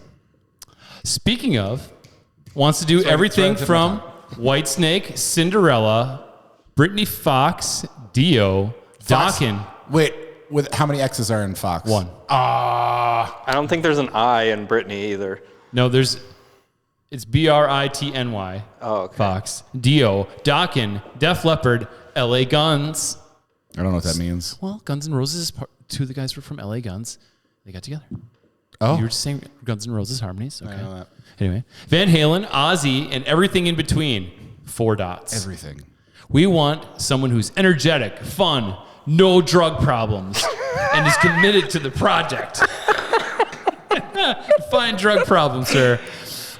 Speaking of, wants to do everything from Whitesnake, Cinderella, Brittany Fox, Dio, Dokken. Wait, with how many X's are in Fox? 1. I don't think there's an I in Brittany either. No, it's Britny. Oh, okay. Fox, Dio, Dokken, Def Leppard, LA Guns. I don't know what that means. Well, Guns N' Roses, 2 of the guys were from LA Guns. They got together. Oh. You were just saying Guns N' Roses harmonies. Okay. I know that. Anyway, Van Halen, Ozzy, and everything in between. 4 dots. Everything. We want someone who's energetic, fun, no drug problems, and is committed to the project. Define drug problem, sir.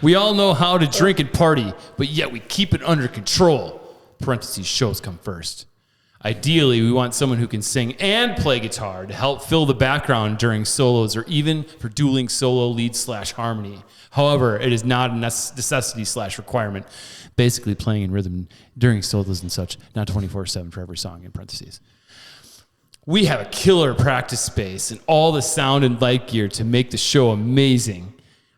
We all know how to drink and party, but yet we keep it under control. Parentheses, shows come first. Ideally, we want someone who can sing and play guitar to help fill the background during solos or even for dueling solo lead/harmony. However, it is not a necessity/requirement. Basically playing in rhythm during solos and such, not 24/7 for every song in parentheses. We have a killer practice space and all the sound and light gear to make the show amazing.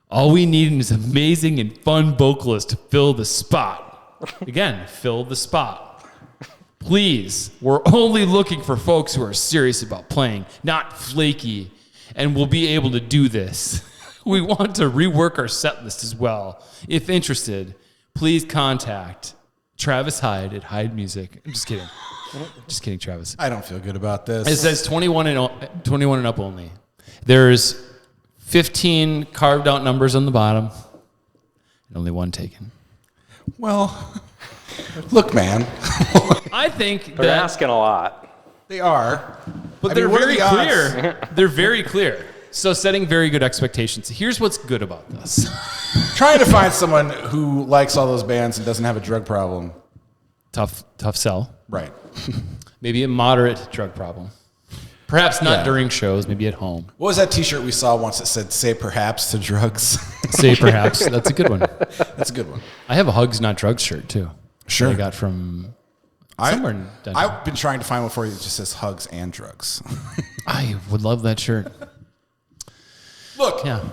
All we need is amazing and fun vocalists to fill the spot. Again, fill the spot. Please, we're only looking for folks who are serious about playing, not flaky, and will be able to do this. We want to rework our set list as well. If interested, please contact Travis Hyde at Hyde Music. I'm just kidding. Just kidding, Travis. I don't feel good about this. It says 21 and up only. There's 15 carved out numbers on the bottom and only one taken. Well, look, man. I think They're asking a lot. They are. but I they're mean, what are very the odds? clear. They're very clear. So setting very good expectations. Here's what's good about this. Trying to find someone who likes all those bands and doesn't have a drug problem. Tough sell. Right. Maybe a moderate drug problem. Perhaps not during shows, maybe at home. What was that T-shirt we saw once that said "Say perhaps to drugs"? Say perhaps. That's a good one. That's a good one. I have a Hugs Not Drugs shirt too. Sure. That I got from somewhere in Denver. I've been trying to find one for you that just says "Hugs and Drugs." I would love that shirt. Look. Yeah.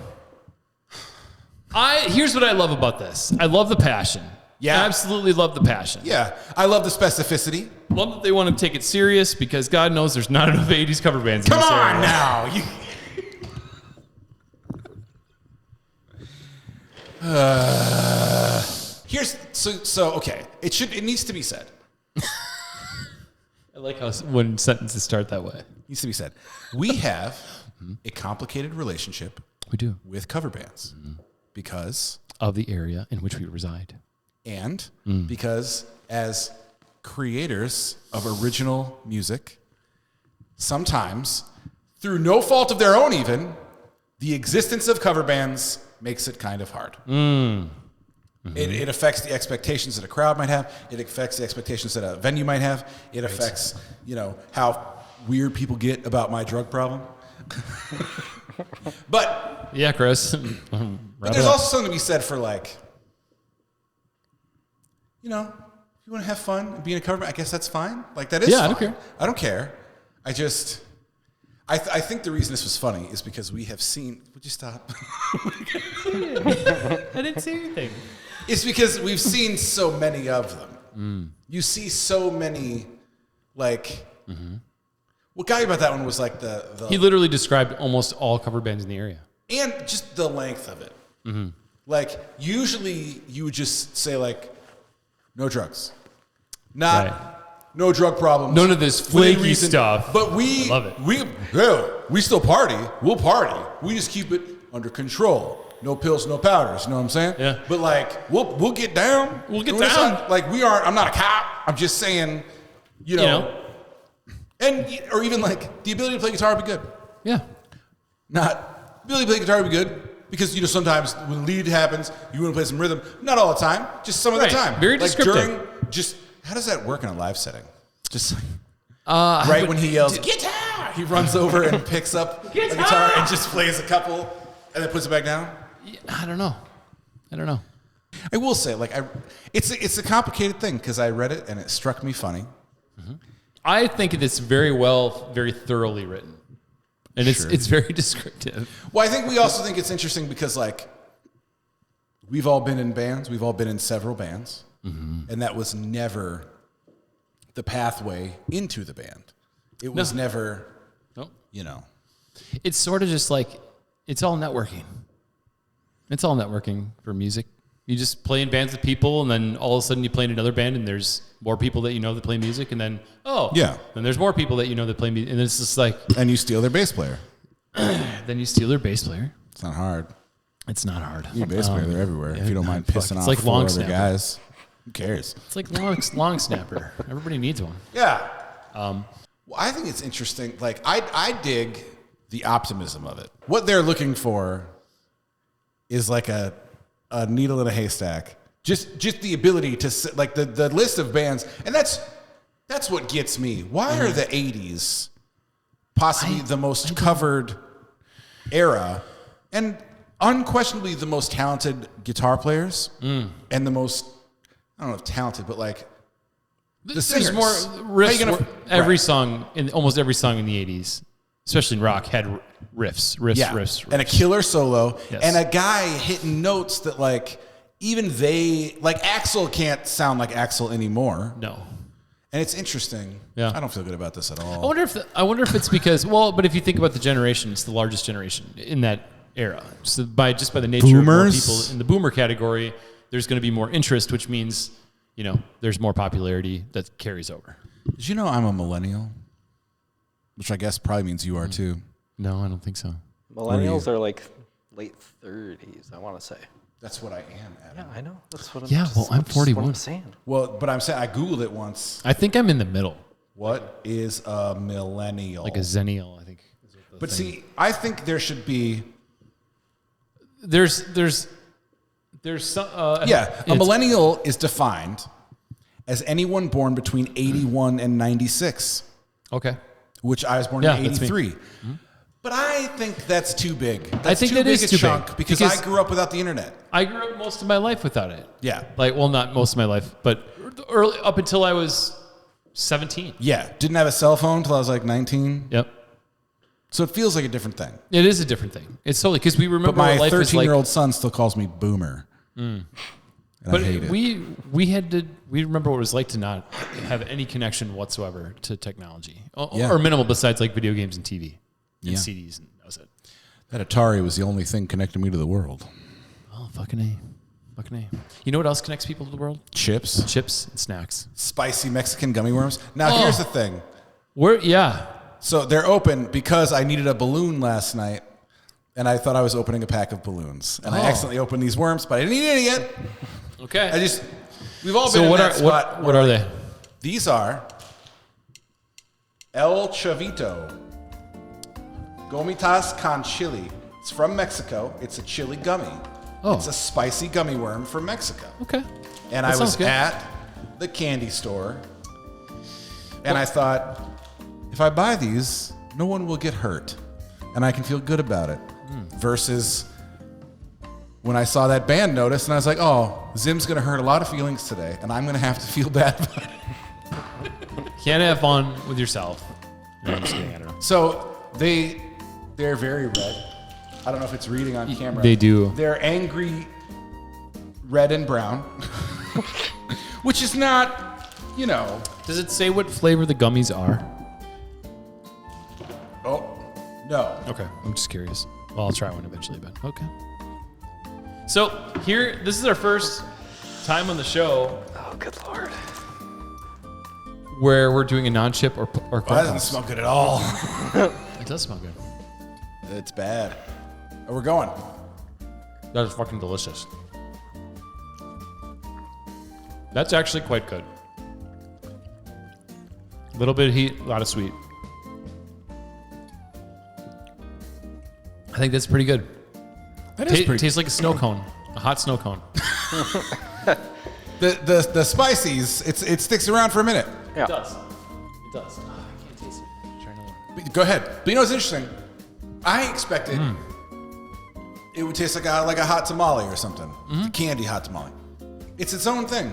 Here's what I love about this. I love the passion. Yeah. I absolutely love the passion. Yeah, I love the specificity. Love that they want to take it serious because God knows there's not enough 80s cover bands in Come this on area. now. Okay. It needs to be said. I like how when sentences start that way. Needs to be said. We have a complicated relationship We do. with cover bands because Of the area in which we reside. because as creators of original music, sometimes through no fault of their own even, the existence of cover bands makes it kind of hard. It affects the expectations that a crowd might have. It affects the expectations that a venue might have. It affects, how weird people get about my drug problem. But Yeah, Chris. But there's also something to be said for if you want to have fun and be in a cover band, I guess that's fine. Like that is fine. I don't care. I don't care. I think the reason this was funny is because we have seen. Would you stop? I didn't say anything. It's because we've seen so many of them. You see so many, what got you about that one was the He literally described almost all cover bands in the area. and just the length of it. Usually you would just say no drugs, no drug problems, None of this within flaky reason. stuff. But we I love it. we still party. We'll party. We just keep it under control. No pills, no powders. You know what I'm saying? Yeah. But we'll get down. We'll get You know what I'm down. saying? We aren't. I'm not a cop. I'm just saying. And or even the ability to play guitar would be good. Yeah. Not ability to play guitar would be good because sometimes when lead happens, you want to play some rhythm. Not all the time, just some of the Right. time. Very descriptive. How does that work in a live setting? Just Right when he yells guitar, he runs over and picks up a guitar and just plays a couple and then puts it back down. I don't know. I will say, it's a complicated thing because I read it and it struck me funny. I think it's very thoroughly written. And Sure. it's very descriptive. Well, I think we also think it's interesting because we've all been in bands, we've all been in several bands, and that was never the pathway into the band. It was never, Nope. It's sort of just it's all networking. It's all networking for music. You just play in bands with people, and then all of a sudden you play in another band, and there's more people that that play music, and then then there's more people that that play music, and it's just and you steal their bass player. then you steal their bass player. It's not hard. It's not hard. You bass player, they're everywhere. If you don't mind pissing It's off like 4 long other snapper. guys, who cares? It's like long snapper. Everybody needs one. Yeah. Well, I think it's interesting. I dig the optimism of it. What they're looking for is a needle in a haystack. Just the ability to the list of bands, and that's what gets me. Why are the 80s possibly the most covered era and unquestionably the most talented guitar players and the most, I don't know if talented, but the singers. There's more riffs. Almost every song in the 80s, especially in rock, had riffs. And a killer solo, Yes. and a guy hitting notes that even they Axl can't sound like Axl anymore. No. And it's interesting. Yeah. I don't feel good about this at all. I wonder if it's because, well, but if you think about the generation, it's the largest generation in that era. So by the nature of more people in the boomer category, there's going to be more interest, which means, there's more popularity that carries over. Did you know I'm a millennial? Which I guess probably means you are too. No, I don't think so. Millennials are like late 30s, I want to say. That's what I am, Adam. Yeah, I know. That's what I'm Yeah, well, I'm 41. What I'm saying. Well, but I'm saying I Googled it once. I think I'm in the middle. What is a millennial? Like a zennial, I think. But see, I think there should be... There's some... a millennial is defined as anyone born between 81 and 96. Okay. Which I was born in 83. But I think that's too big. That's too big a chunk because I grew up without the internet. I grew up most of my life without it. Yeah. Not most of my life, but early up until I was 17. Yeah. Didn't have a cell phone until I was like 19. Yep. So it feels like a different thing. It is a different thing. It's totally because we remember but my what life was like. 13-year-old son still calls me boomer. And But I hate it. we remember what it was like to not have any connection whatsoever to technology or minimal besides like video games and TV and CDs, and that was it. That Atari was the only thing connecting me to the world. Oh, fucking A. You know what else connects people to the world? Chips. Chips and snacks. Spicy Mexican gummy worms. Now, here's the thing. So they're open because I needed a balloon last night, and I thought I was opening a pack of balloons. And I accidentally opened these worms, but I didn't eat any yet. Okay. We've all been in that spot. What are they? These are El Chavito Gomitas con Chili. It's from Mexico. It's a chili gummy. Oh. It's a spicy gummy worm from Mexico. Okay. And I was at the candy store, and I thought, if I buy these, no one will get hurt, and I can feel good about it. Versus when I saw that band notice, and I was like, oh, Zim's going to hurt a lot of feelings today, and I'm going to have to feel bad about it. Can't have fun with yourself. No, I'm just kidding. I don't know. So they're very red. I don't know if it's reading on camera. They do. They're angry red and brown, which is not, Does it say what flavor the gummies are? Oh, no. Okay, I'm just curious. Well, I'll try one eventually, but okay. So this is our first time on the show. Oh, good Lord. Where we're doing a non-chip or That doesn't smell good at all. It does smell good. It's bad. Oh, we're going. That is fucking delicious. That's actually quite good. A little bit of heat, a lot of sweet. I think that's pretty good. That is pretty. Tastes like a snow cone, a hot snow cone. The spices, it sticks around for a minute. Yeah. It does. It does. Oh, I can't taste it. I'm trying to look. Go ahead. But what's interesting? I expected it would taste like a hot tamale or something. A candy hot tamale. It's its own thing.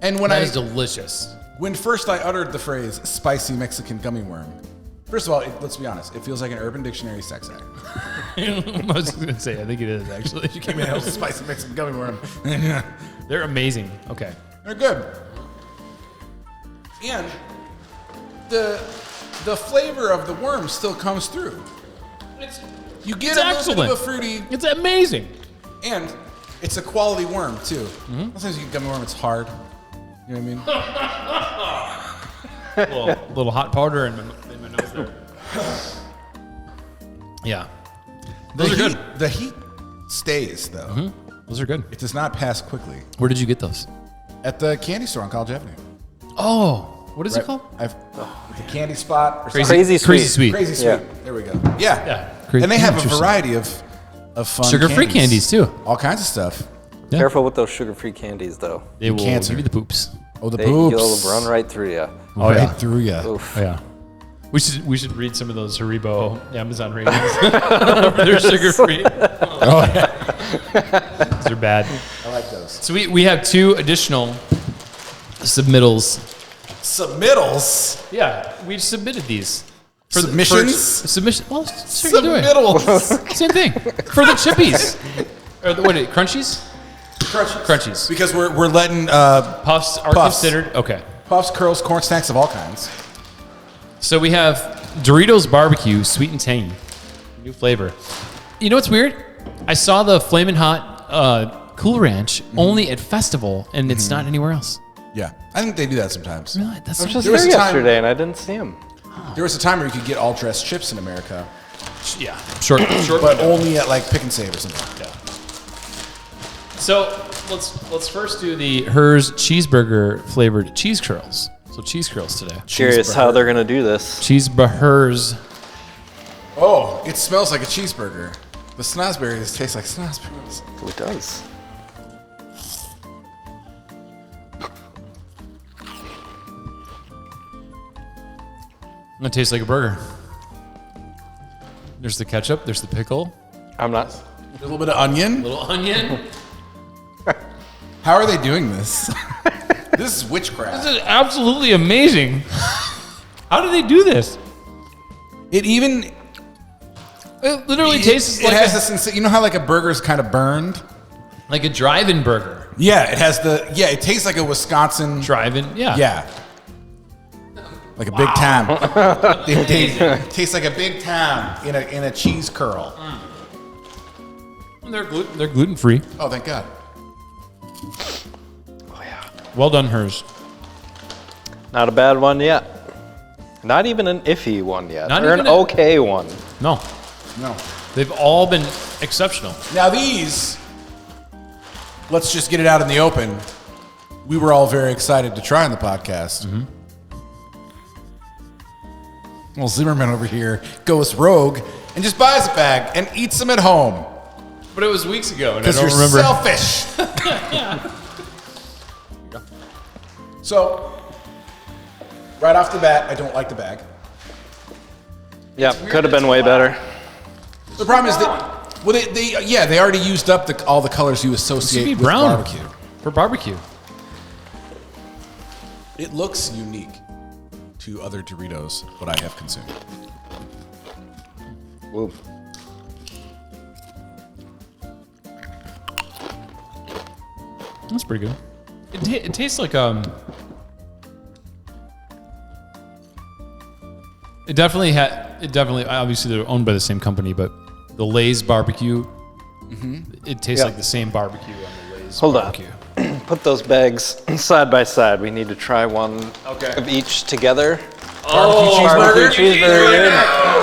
And when That is delicious. When first I uttered the phrase spicy Mexican gummy worm, first of all, let's be honest, it feels like an Urban Dictionary sex act. I was going to say, I think it is actually. You came in with a spicy Mexican gummy worm. They're amazing. Okay. They're good. And the flavor of the worm still comes through. You get a little bit of a fruity. It's amazing. And it's a quality worm, too. Sometimes you get gummy worm, it's hard. You know what I mean? little hot powder in my nose there. Yeah. Those are good. The heat stays, though. Those are good. It does not pass quickly. Where did you get those? At the candy store on College Avenue. Oh, what is it called? The candy spot. Or Crazy Sweet. Crazy Sweet. Crazy Sweet. Yeah. There we go. Yeah. Yeah. And they have a variety of fun Sugar-free candies, too. All kinds of stuff. Yeah. Careful with those sugar-free candies, though. They will Cancer. give you the poops. Oh, the They boobs. will run right through you. Oh, yeah. Right through ya. Oof. Oh, yeah. We should read some of those Haribo Amazon ratings for their sugar-free. Oh, yeah. Those are bad. I like those. So we have two additional submittals. Submittals? Yeah, we've submitted these. Submissions? Submission. Well, sure, either way. Submittals. Same thing. For the chippies. Or what? Crunchies? Crunchies. Because we're letting Puffs are Puffs. considered okay. Puffs, curls, corn snacks of all kinds. So we have Doritos barbecue, sweet and tangy, new flavor. You know what's weird? I saw the Flamin' Hot Cool Ranch only at Festival, and it's not anywhere else. Yeah, I think they do that sometimes. Really? That's I was so just There was there a time- yesterday and I didn't see him. There was a time where you could get all dressed chips in America, yeah. Short. but only at like Pick and Save or something. Yeah. So let's first do the Herr's cheeseburger flavored cheese curls. So cheese curls today. Curious how they're gonna do this. Cheeseburgers. Oh, it smells like a cheeseburger. The snozberries taste like snozberries. Oh, it does. It tastes like a burger. There's the ketchup. There's the pickle. I'm not. A little bit of onion. Little onion. How are they doing this? This is witchcraft. This is absolutely amazing. How do they do this? It even It literally tastes it like has this sensation. You know how like a burger's kind of burned? like a drive-in burger. Yeah, it has the it tastes like a Wisconsin. Drive-in, yeah. Yeah. Like a big town. It tastes like a big town in a cheese curl. And they're gluten-free. Oh, thank God. Oh yeah. Well done, Herr's. Not a bad one yet. Not even an iffy one yet. Not or even an okay one. No, No. they've all been exceptional. Now these, let's just get it out in the open. We were all very excited to try on the podcast. Well, Zimmerman over here goes rogue and just buys a bag and eats them at home. But it was weeks ago, and I Because don't you're remember. selfish. So, right off the bat, I don't like the bag. Yeah, could have been way better. The problem is that, well, they already used up all the colors you associate be with brown. barbecue. For barbecue. It looks unique to other Doritos, what I have consumed. Whoa. That's pretty good. It tastes like It definitely obviously they're owned by the same company, but the Lay's barbecue. It tastes Yeah. like the same barbecue on the Lay's Hold on. barbecue. Put those bags side by side. We need to try one of each together. Barbecue cheeseburger. dude.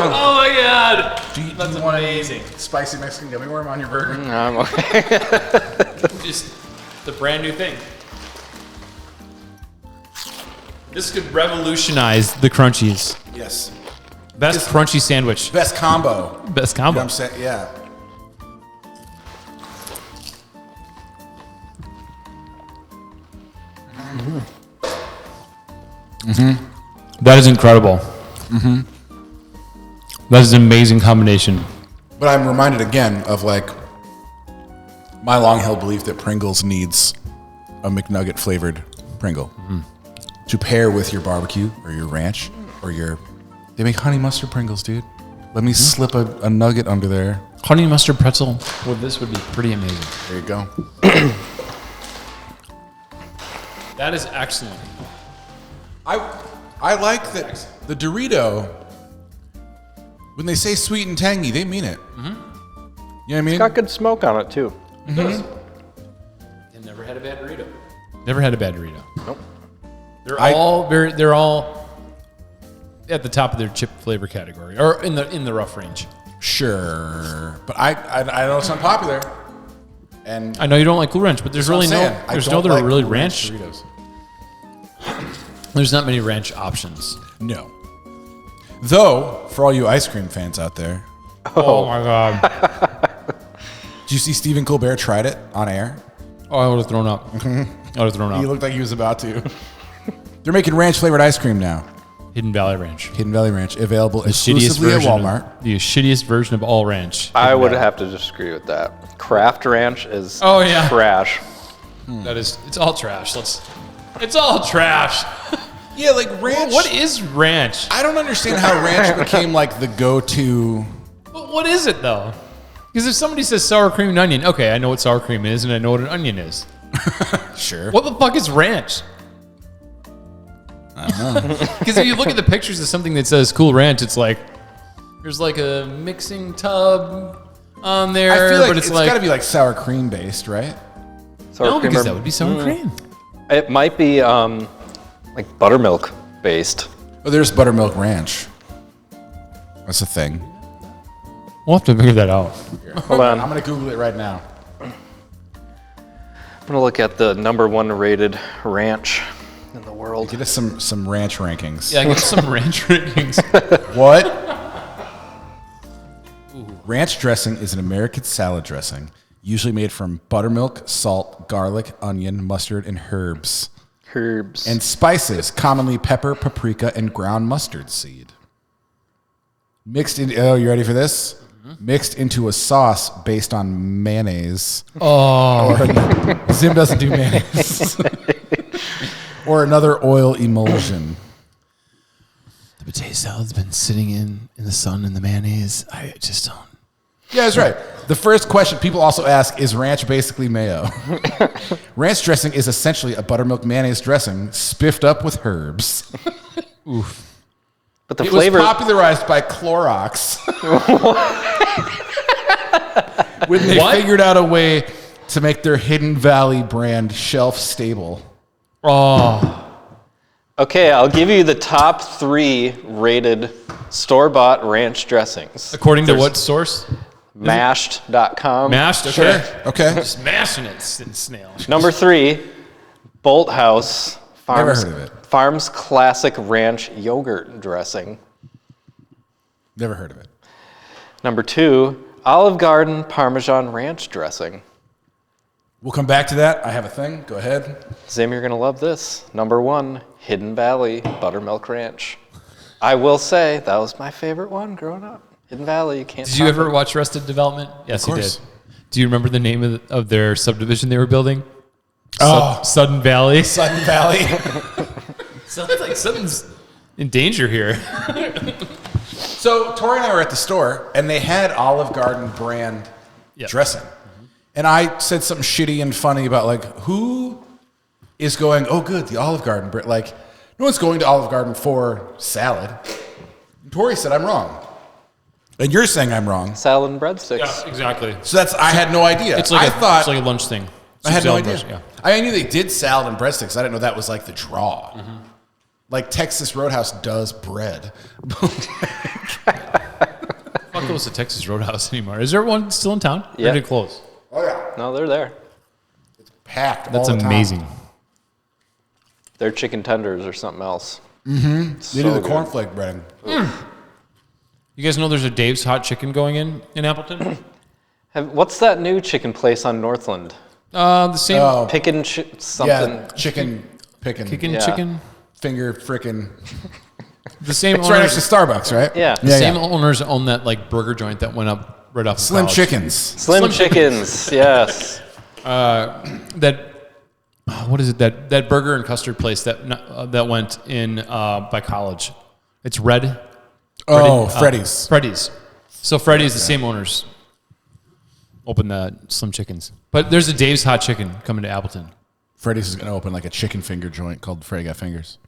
Oh my god! Do you That's want amazing. a spicy Mexican gummy worm on your burger? I'm okay. Just the brand new thing. This could revolutionize the crunchies. Yes. Best crunchy sandwich. Best combo. Best You know combo. what I'm saying? Yeah. That is incredible. That is an amazing combination. But I'm reminded again of like my long-held belief that Pringles needs a McNugget flavored Pringle to pair with your barbecue or your ranch or your. They make honey mustard Pringles, dude. Let me slip a nugget under there. Honey mustard pretzel. Well, this would be pretty amazing. There you go. That is excellent. I like that the Dorito. When they say sweet and tangy, they mean it. You know what I mean? Got good smoke on it too. And never had a bad Dorito. Never had a bad Dorito. Nope. They're all at the top of their chip flavor category, or in the rough range. Sure, but I know it's unpopular, and I know you don't like Cool Ranch, but there's really that's what I'm no saying. I there's don't no other like really Cool ranch. Doritos. There's not many ranch options. No. Though, for all you ice cream fans out there, Oh my god! did you see Stephen Colbert tried it on air? Oh, I would have thrown up. I would have thrown He up. looked like he was about to. They're making ranch flavored ice cream now. Hidden Valley Ranch. Hidden Valley Ranch, available The shittiest exclusively at version. Walmart. The shittiest version of all ranch. I Hidden would Valley. have to disagree with that. Kraft Ranch is Oh, yeah. trash. That is. It's all trash. It's all trash. Yeah, like ranch. What is ranch? I don't understand how ranch became like the go-to. But what is it though? Because if somebody says sour cream and onion, okay, I know what sour cream is and I know what an onion is. Sure. What the fuck is ranch? I don't know. Because if you look at the pictures of something that says Cool Ranch, it's like there's like a mixing tub on there, I feel like but it's like got to be like sour cream based, right? Sour no, cream because or- that would be sour cream. It might be like buttermilk based. Oh, there's buttermilk ranch. That's a thing. We'll have to figure that out. Hold on. I'm gonna Google it right now. I'm gonna look at the #1 rated ranch in the world. Get us some ranch rankings. Yeah, get some ranch rankings. What? Ranch dressing is an American salad dressing, usually made from buttermilk, salt, garlic, onion, mustard, and herbs. And spices, commonly pepper, paprika, and ground mustard seed. Mixed in, oh, you ready for this? Mixed into a sauce based on mayonnaise. Oh, Zim doesn't do mayonnaise. Or another oil emulsion. the potato salad's been sitting in the sun in the mayonnaise. I just don't. Yeah, that's right. The first question people also ask is ranch basically mayo? Ranch dressing is essentially a buttermilk mayonnaise dressing spiffed up with herbs. Oof. But the It flavor. was popularized by Clorox when they figured out a way to make their Hidden Valley brand shelf stable. Oh, Okay, I'll give you the top 3 rated store-bought ranch dressings. according to what source? Mashed.com. Mashed. Okay. Okay. Just mashing it, snail. Number 3, Bolt House Farms, Never heard of it. Farms Classic Ranch Yogurt Dressing. Never heard of it. Number 2, Olive Garden Parmesan Ranch Dressing. We'll come back to that. I have a thing. Go ahead. Zim, you're going to love this. Number 1, Hidden Valley Buttermilk Ranch. I will say, that was my favorite one growing up. Hidden Valley, you can't Did you top ever it. watch Arrested Development? Yes, Of you course. did. Do you remember the name of their subdivision they were building? Oh. Sudden Valley. Sudden Valley. Sounds like something's in danger here. So Tori and I were at the store, and they had Olive Garden brand Yep. dressing. And I said something shitty and funny about, like, who is going, oh, good, the Olive Garden brand. Like, no one's going to Olive Garden for salad. And Tori said, I'm wrong. And you're saying I'm wrong. Salad and breadsticks. Yeah, exactly. So I had no idea. It's like it's like a lunch thing. I had no Salad idea. lunch, yeah. I knew they did salad and breadsticks. I didn't know that was like the draw. Mm-hmm. Like Texas Roadhouse does bread. Fuck goes to Texas Roadhouse anymore. Is there one still in town? Yeah. Or did it close? Oh, yeah. No, they're there. Packed That's all the time. amazing. Their chicken tenders or something else. They do the cornflake breading. You guys know there's a Dave's Hot Chicken going in Appleton? What's that new chicken place on Northland? The same Oh, Pickin' something. yeah, chicken picking. kicking Yeah. chicken. Finger frickin'. The same It's right next owners. to Starbucks, right? Yeah. The same owners own that like burger joint that went up right off of Slim college. Chickens. Slim Chickens, yes. That what is it? That burger and custard place that went in by college. It's red. Oh, Freddy's. Freddy's. So Freddy's, the same owners, opened the Slim Chickens. But there's a Dave's Hot Chicken coming to Appleton. Freddy's is going to open like a chicken finger joint called Freddy Got Fingers.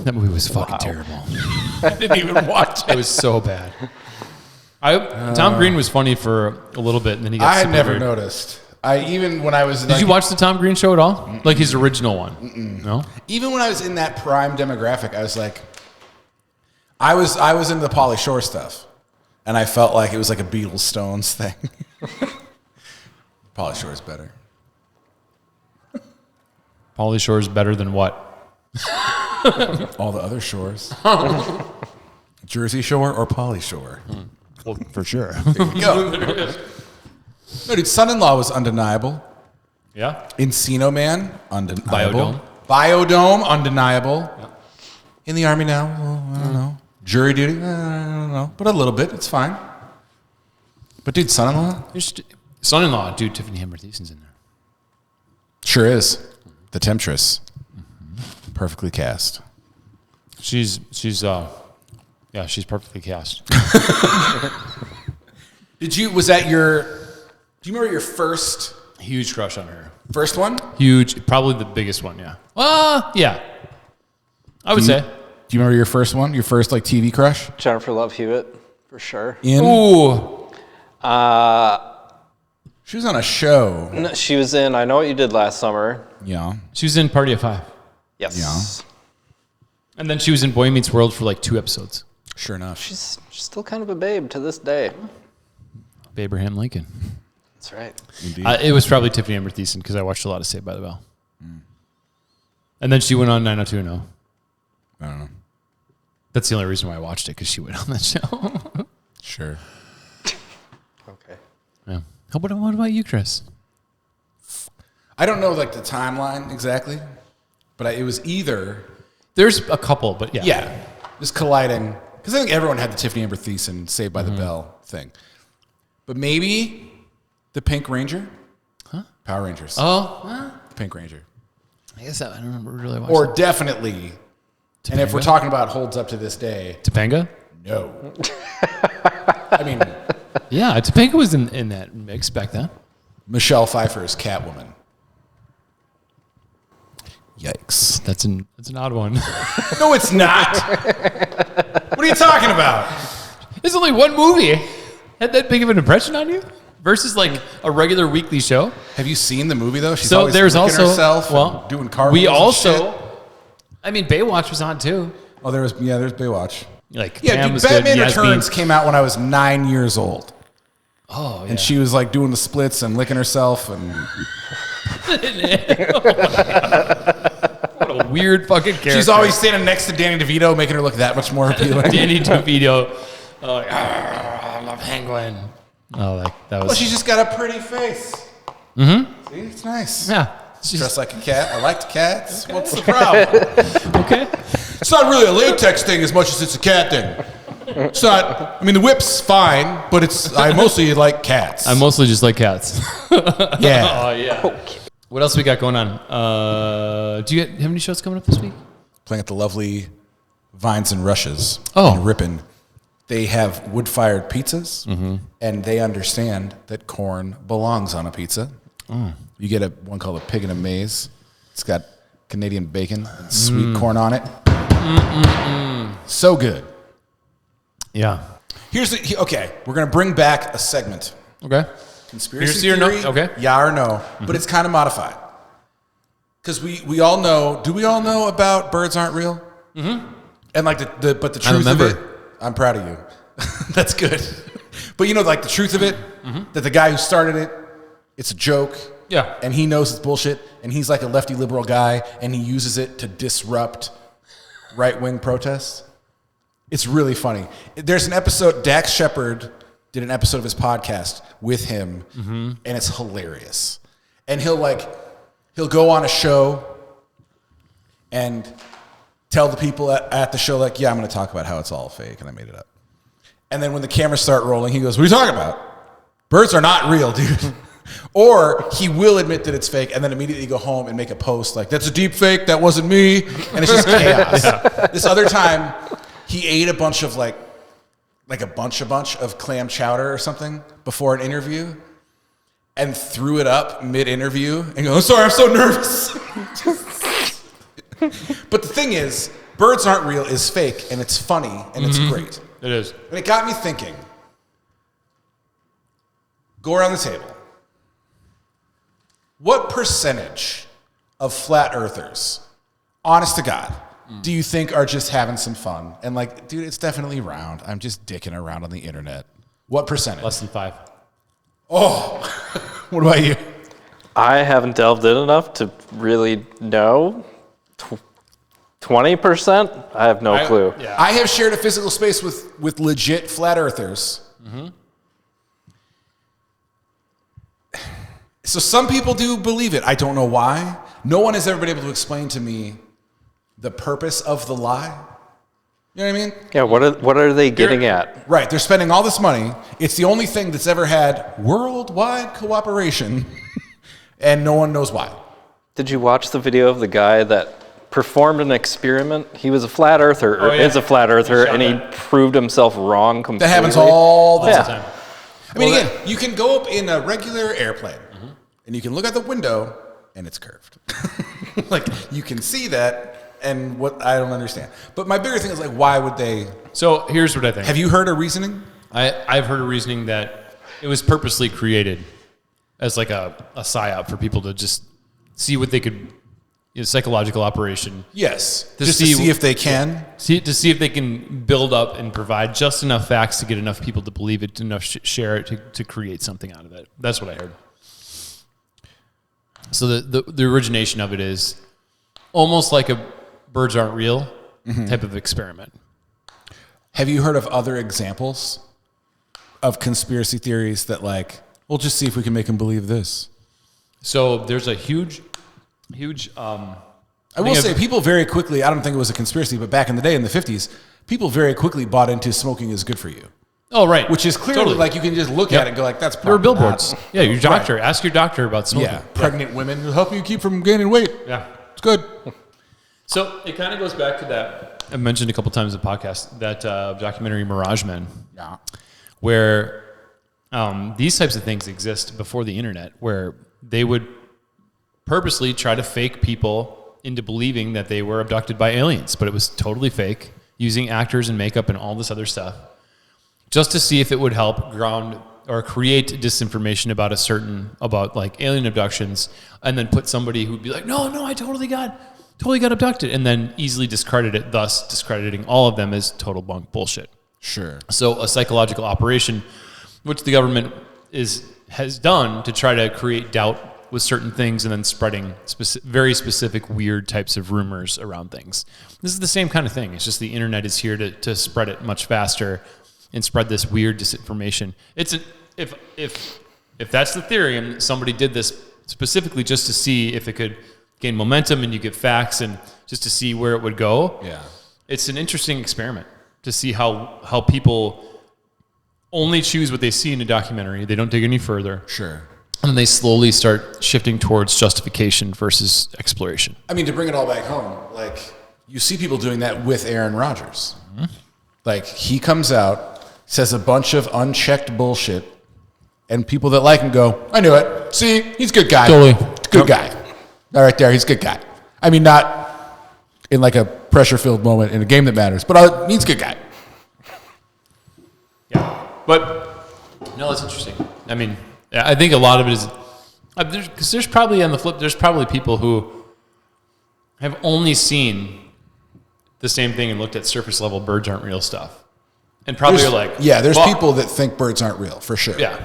That movie was fucking terrible. I didn't even watch It was so bad. Tom Green was funny for a little bit, and then he got I had super never weird. noticed. Even when I was Did you watch the Tom Green show at all? Like his original one? No. Even when I was in that prime demographic, I was like, I was into the Pauly Shore stuff, and I felt like it was like a Beatles Stones thing. Pauly Shore is better. Pauly Shore is better than what? All the other shores. Jersey Shore or Pauly Shore? Well, for sure. Go. No, dude, Son-in-Law was undeniable. Yeah. Encino Man, undeniable. Biodome. Biodome, undeniable. Yep. In the Army now, well, I don't know. Jury Duty, I don't know. But a little bit, it's fine. But dude, Son-in-Law? Son-in-law, dude. Tiffani Theisen's in there. Sure is. The Temptress. Perfectly cast. She's perfectly cast. Do you remember your first Huge crush on her. first one? Huge, probably the biggest one, yeah. Yeah. I would say. Do you remember your first one? Your first like TV crush? Jennifer Love Hewitt, for sure. Ooh. She was on a show. No, she was in I Know What You Did Last Summer. Yeah. She was in Party of Five. Yes. Yeah. And then she was in Boy Meets World for like 2 episodes. Sure enough. She's still kind of a babe to this day. Abraham Lincoln. That's right. Indeed. It was probably Tiffany Amber Thiessen because I watched a lot of Saved by the Bell. And then she went on 90210. I don't know. That's the only reason why I watched it, because she went on that show. Sure. Okay. Yeah. What about you, Chris? I don't know like the timeline exactly, but it was either There's a couple, but yeah. just colliding because I think everyone had the Tiffany Amber Thiessen Saved by the Bell thing, but maybe the Pink Ranger, Power Rangers, Oh, the Pink Ranger, I guess I don't remember really watching. or definitely. And if we're talking about holds up to this day, Topanga? no. I mean, Yeah, Topanga was in that mix back then. Michelle Pfeiffer's Catwoman. Yikes. That's an odd one. No, it's not. What are you talking about? There's only one movie. Had that big of an impression on you? Versus like a regular weekly show? Have you seen the movie though? She's So always there's licking also herself and doing cartwheels. we and also shit. I mean Baywatch was on too. Oh, there's Baywatch. Like Yeah, Pam dude, was Batman good. Returns came out when I was 9 years old. Oh, yeah. And she was like doing the splits and licking herself and What a weird fucking character. she's always standing next to Danny DeVito, making her look that much more appealing. Danny DeVito. Like, I love Penguin. Oh, that was. Well, she's just got a pretty face. Mm-hmm. See, it's nice. Yeah. She's, Dressed like a cat. I liked cats. What's the problem? okay. It's not really a latex thing as much as it's a cat thing. It's not. I mean, the whip's fine, but I mostly like cats. I mostly just like cats. Yeah. Oh, yeah. Okay. What else we got going on? Do you have any shows coming up this week? Playing at the lovely Vines and Rushes Oh. in Ripon. They have wood-fired pizzas, and they understand that corn belongs on a pizza. You get one called a pig in a maze. It's got Canadian bacon and sweet corn on it. So good. Yeah. Okay, we're going to bring back a segment. Okay. Conspiracy or no? theory, Okay. yeah or no, but it's kind of modified. Because we all know, do we all know about birds aren't real? Mm-hmm. And like but the truth of it, I'm proud of you. That's good. But you know, like the truth of it, that the guy who started it, it's a joke. Yeah. And he knows it's bullshit, and he's like a lefty liberal guy, and he uses it to disrupt right-wing protests. It's really funny. There's an episode, Dax Shepard did an episode of his podcast with him, and it's hilarious. And he'll go on a show and tell the people at the show, like, yeah, I'm going to talk about how it's all fake and I made it up. And then when the cameras start rolling, he goes, what are you talking about? Birds are not real, dude. Or he will admit that it's fake and then immediately go home and make a post like, that's a deep fake, that wasn't me. And it's just chaos. Yeah. This other time, he ate a bunch of like a bunch of clam chowder or something before an interview and threw it up mid-interview and goes, sorry, I'm so nervous. But the thing is, birds aren't real is fake and it's funny and it's great. It is. And it got me thinking. Go around the table. What percentage of flat earthers, honest to God, do you think are just having some fun? And like, dude, it's definitely round. I'm just dicking around on the internet. What percentage? Less than 5. Oh, what about you? I haven't delved in enough to really know. 20%? I have no clue. Yeah. I have shared a physical space with legit flat earthers. So some people do believe it. I don't know why. No one has ever been able to explain to me the purpose of the lie. You know what I mean? Yeah, what are they getting at? Right. They're spending all this money. It's the only thing that's ever had worldwide cooperation, and no one knows why. Did you watch the video of the guy that performed an experiment? He was a flat earther, or is a flat earther, and he proved himself wrong completely. That happens all the time. I mean, again, you can go up in a regular airplane, and you can look out the window, and it's curved. Like, you can see that, and what I don't understand. But my bigger thing is, like, why would they? So here's what I think. Have you heard a reasoning? I've heard a reasoning that it was purposely created as like a psy-op for people to just see what they could, psychological operation. Yes. Just to see if they can. To see if they can build up and provide just enough facts to get enough people to believe it, enough share it to create something out of it. That's what I heard. So the origination of it is almost like a birds aren't real type of experiment. Have you heard of other examples of conspiracy theories that, like, we'll just see if we can make them believe this? So there's a huge. I will say, people very quickly, I don't think it was a conspiracy, but back in the day, in the 50s, people very quickly bought into smoking is good for you. Oh, right. Which is clearly, like, you can just look at it and go, like, that's there were probably billboards. not. Yeah, your doctor. Right. Ask your doctor about smoking. Yeah, pregnant women will help you keep from gaining weight. Yeah. It's good. So it kind of goes back to that. I mentioned a couple times in the podcast, that documentary Mirage Men. Yeah. Where these types of things exist before the internet, where they would purposely try to fake people into believing that they were abducted by aliens, but it was totally fake, using actors and makeup and all this other stuff, just to see if it would help ground or create disinformation about like alien abductions, and then put somebody who'd be like, no, I totally got abducted, and then easily discredit it, thus discrediting all of them as total bunk bullshit. Sure. So a psychological operation, which the government has done to try to create doubt with certain things, and then spreading very specific weird types of rumors around things. This is the same kind of thing. It's just the internet is here to spread it much faster and spread this weird disinformation. If that's the theory, and somebody did this specifically just to see if it could gain momentum and you get facts and just to see where it would go. Yeah. It's an interesting experiment to see how people only choose what they see in a documentary. They don't dig any further. Sure. And then they slowly start shifting towards justification versus exploration. I mean, to bring it all back home, like, you see people doing that with Aaron Rodgers. Mm-hmm. Like, he comes out, says a bunch of unchecked bullshit, and people that like him go, I knew it. See, he's a good guy. Totally. Good guy. All right there, he's a good guy. I mean, not in like a pressure-filled moment in a game that matters, but he's a good guy. Yeah. But, no, that's interesting. I mean, I think a lot of it is, because there's probably, on the flip, there's probably people who have only seen the same thing and looked at surface level birds aren't real stuff. And probably are like, yeah, there's fuck. people that think birds aren't real, for sure. Yeah.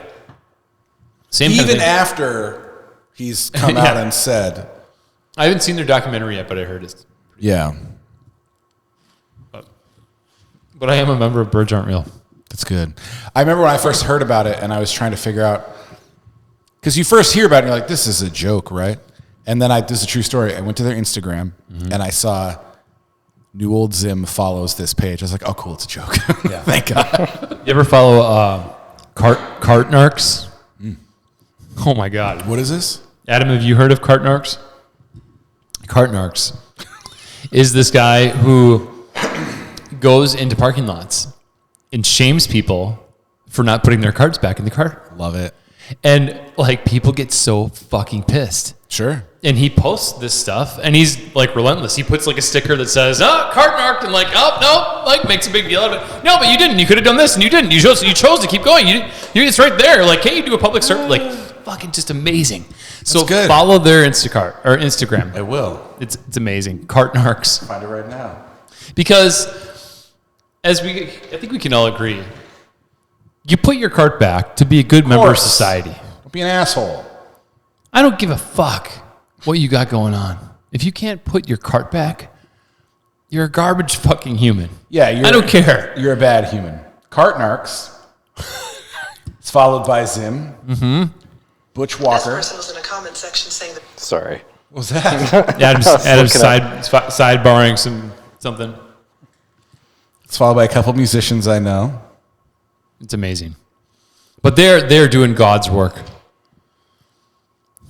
Same Even kind of thing. after he's come out and said. I haven't seen their documentary yet, but I heard it. Yeah. But I am a member of Birds Aren't Real. That's good. I remember when I first heard about it and I was trying to figure out, because you first hear about it and you're like, this is a joke, right? And then this is a true story. I went to their Instagram and I saw New Old Zim follows this page. I was like, oh, cool, it's a joke. Yeah. Thank God. You ever follow Cart Narcs? Oh, my God. What is this? Adam, have you heard of Cart Narcs? Cart Narcs is this guy who goes into parking lots and shames people for not putting their carts back in the cart. Love it. And, like, people get so fucking pissed. Sure. And he posts this stuff, and he's, like, relentless. He puts, like, a sticker that says, cart marked, and, like, oh, no, like, makes a big deal out of it. No, but you didn't. You could have done this, and you didn't. You chose to keep going. It's right there. Like, can't you do a public service? Like, fucking just amazing. So good. Follow their Instagram. I will. It's amazing. Cart Narcs. Find it right now. Because, I think we can all agree, you put your cart back to be a good member of society. Don't be an asshole. I don't give a fuck what you got going on. If you can't put your cart back, you're a garbage fucking human. Yeah, I don't care. You're a bad human. Cart Narcs. It's followed by Zim. Mm-hmm. Butch Walker. This person was in a comment section saying that. Sorry. What was that? Adam's sidebarring something. It's followed by a couple musicians I know. It's amazing. But they're doing God's work.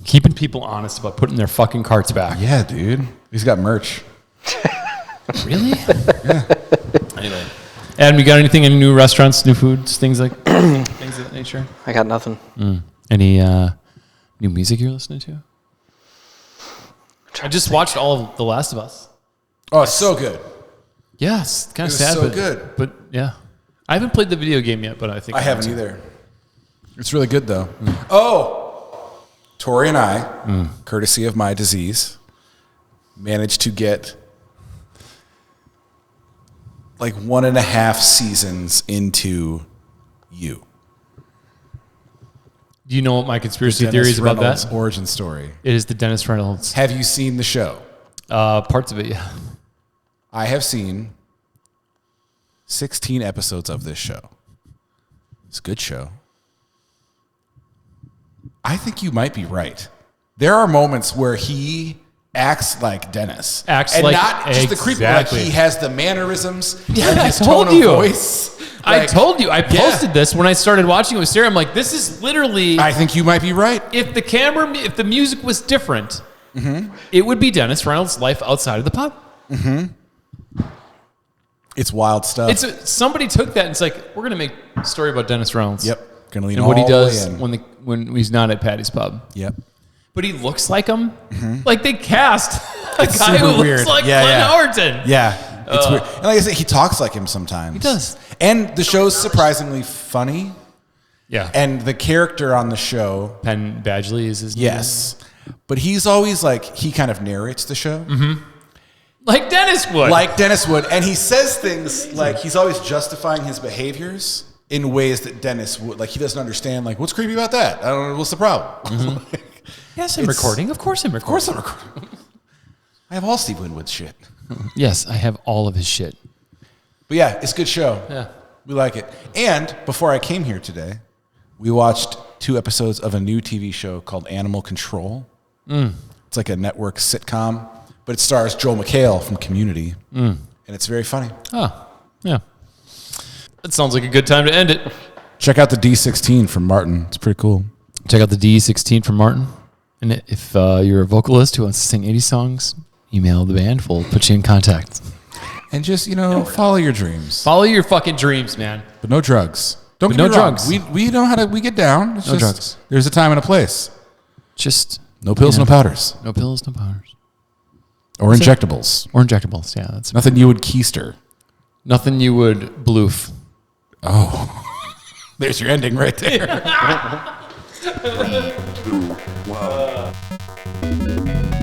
Keeping people honest about putting their fucking carts back. Yeah, dude. He's got merch. Really? Yeah. Anyway. Adam, you got anything? Any new restaurants, new foods, things of that nature? I got nothing. Any new music you're listening to? I just watched all of The Last of Us. Oh, it's so good. Yes, kind of It was sad, so but good. But yeah, I haven't played the video game yet, but I think I haven't either. It's really good though. Oh, Tori and I, courtesy of my disease, managed to get like 1.5 seasons into You. Do you know what my conspiracy Dennis theory is about Reynolds' that? origin story. It is the Dennis Reynolds. Have you seen the show? Parts of it, yeah. I have seen 16 episodes of this show. It's a good show. I think you might be right. There are moments where he acts like Dennis. Acts and like- not just the creepy, like exactly. he has the mannerisms Yeah, and I his told tone you. of voice. I Like, told you. I yeah. posted this when I started watching it with Sarah. I'm like, this is literally... I think you might be right. if the music was different, it would be Dennis Reynolds' life outside of the pub. It's wild stuff. Somebody took that and it's like, we're going to make a story about Dennis Reynolds. Yep. Gonna lean And what he all the way does in. when he's not at Patty's Pub. Yep. But he looks like him. Like they cast a It's guy who super looks weird. like Yeah, Glenn yeah. Howerton. Yeah. It's weird. And like I said, he talks like him sometimes. He does. And the show's surprisingly funny. Yeah. And the character on the show, Penn Badgley is his name. yes. But he's always like, he kind of narrates the show. Like Dennis would. Like Dennis would. And he says things like he's always justifying his behaviors in ways that Dennis would. Like he doesn't understand, like, what's creepy about that? I don't know. What's the problem? Yes, I'm It's- recording. Of course I'm recording. Of course I'm recording. I have all Steve Winwood's shit. Yes, I have all of his shit. But yeah, it's a good show. Yeah. We like it. And before I came here today, we watched 2 episodes of a new TV show called Animal Control. It's like a network sitcom, but it stars Joel McHale from Community. And it's very funny. Oh, yeah. That sounds like a good time to end it. Check out the D16 from Martin. It's pretty cool. Check out the D16 from Martin. And if you're a vocalist who wants to sing 80 songs, email the band. We'll put you in contact. And just, follow your dreams. Follow your fucking dreams, man. But no drugs. Don't But get no me wrong. drugs. We know how to, we get down. It's No just, drugs. There's a time and a place. Just No pills, no powders. no pills, no powders. Or injectables. Or injectables. Yeah, that's Nothing you would keister. nothing you would bloof. Oh. There's your ending right there. 3, 2, 1.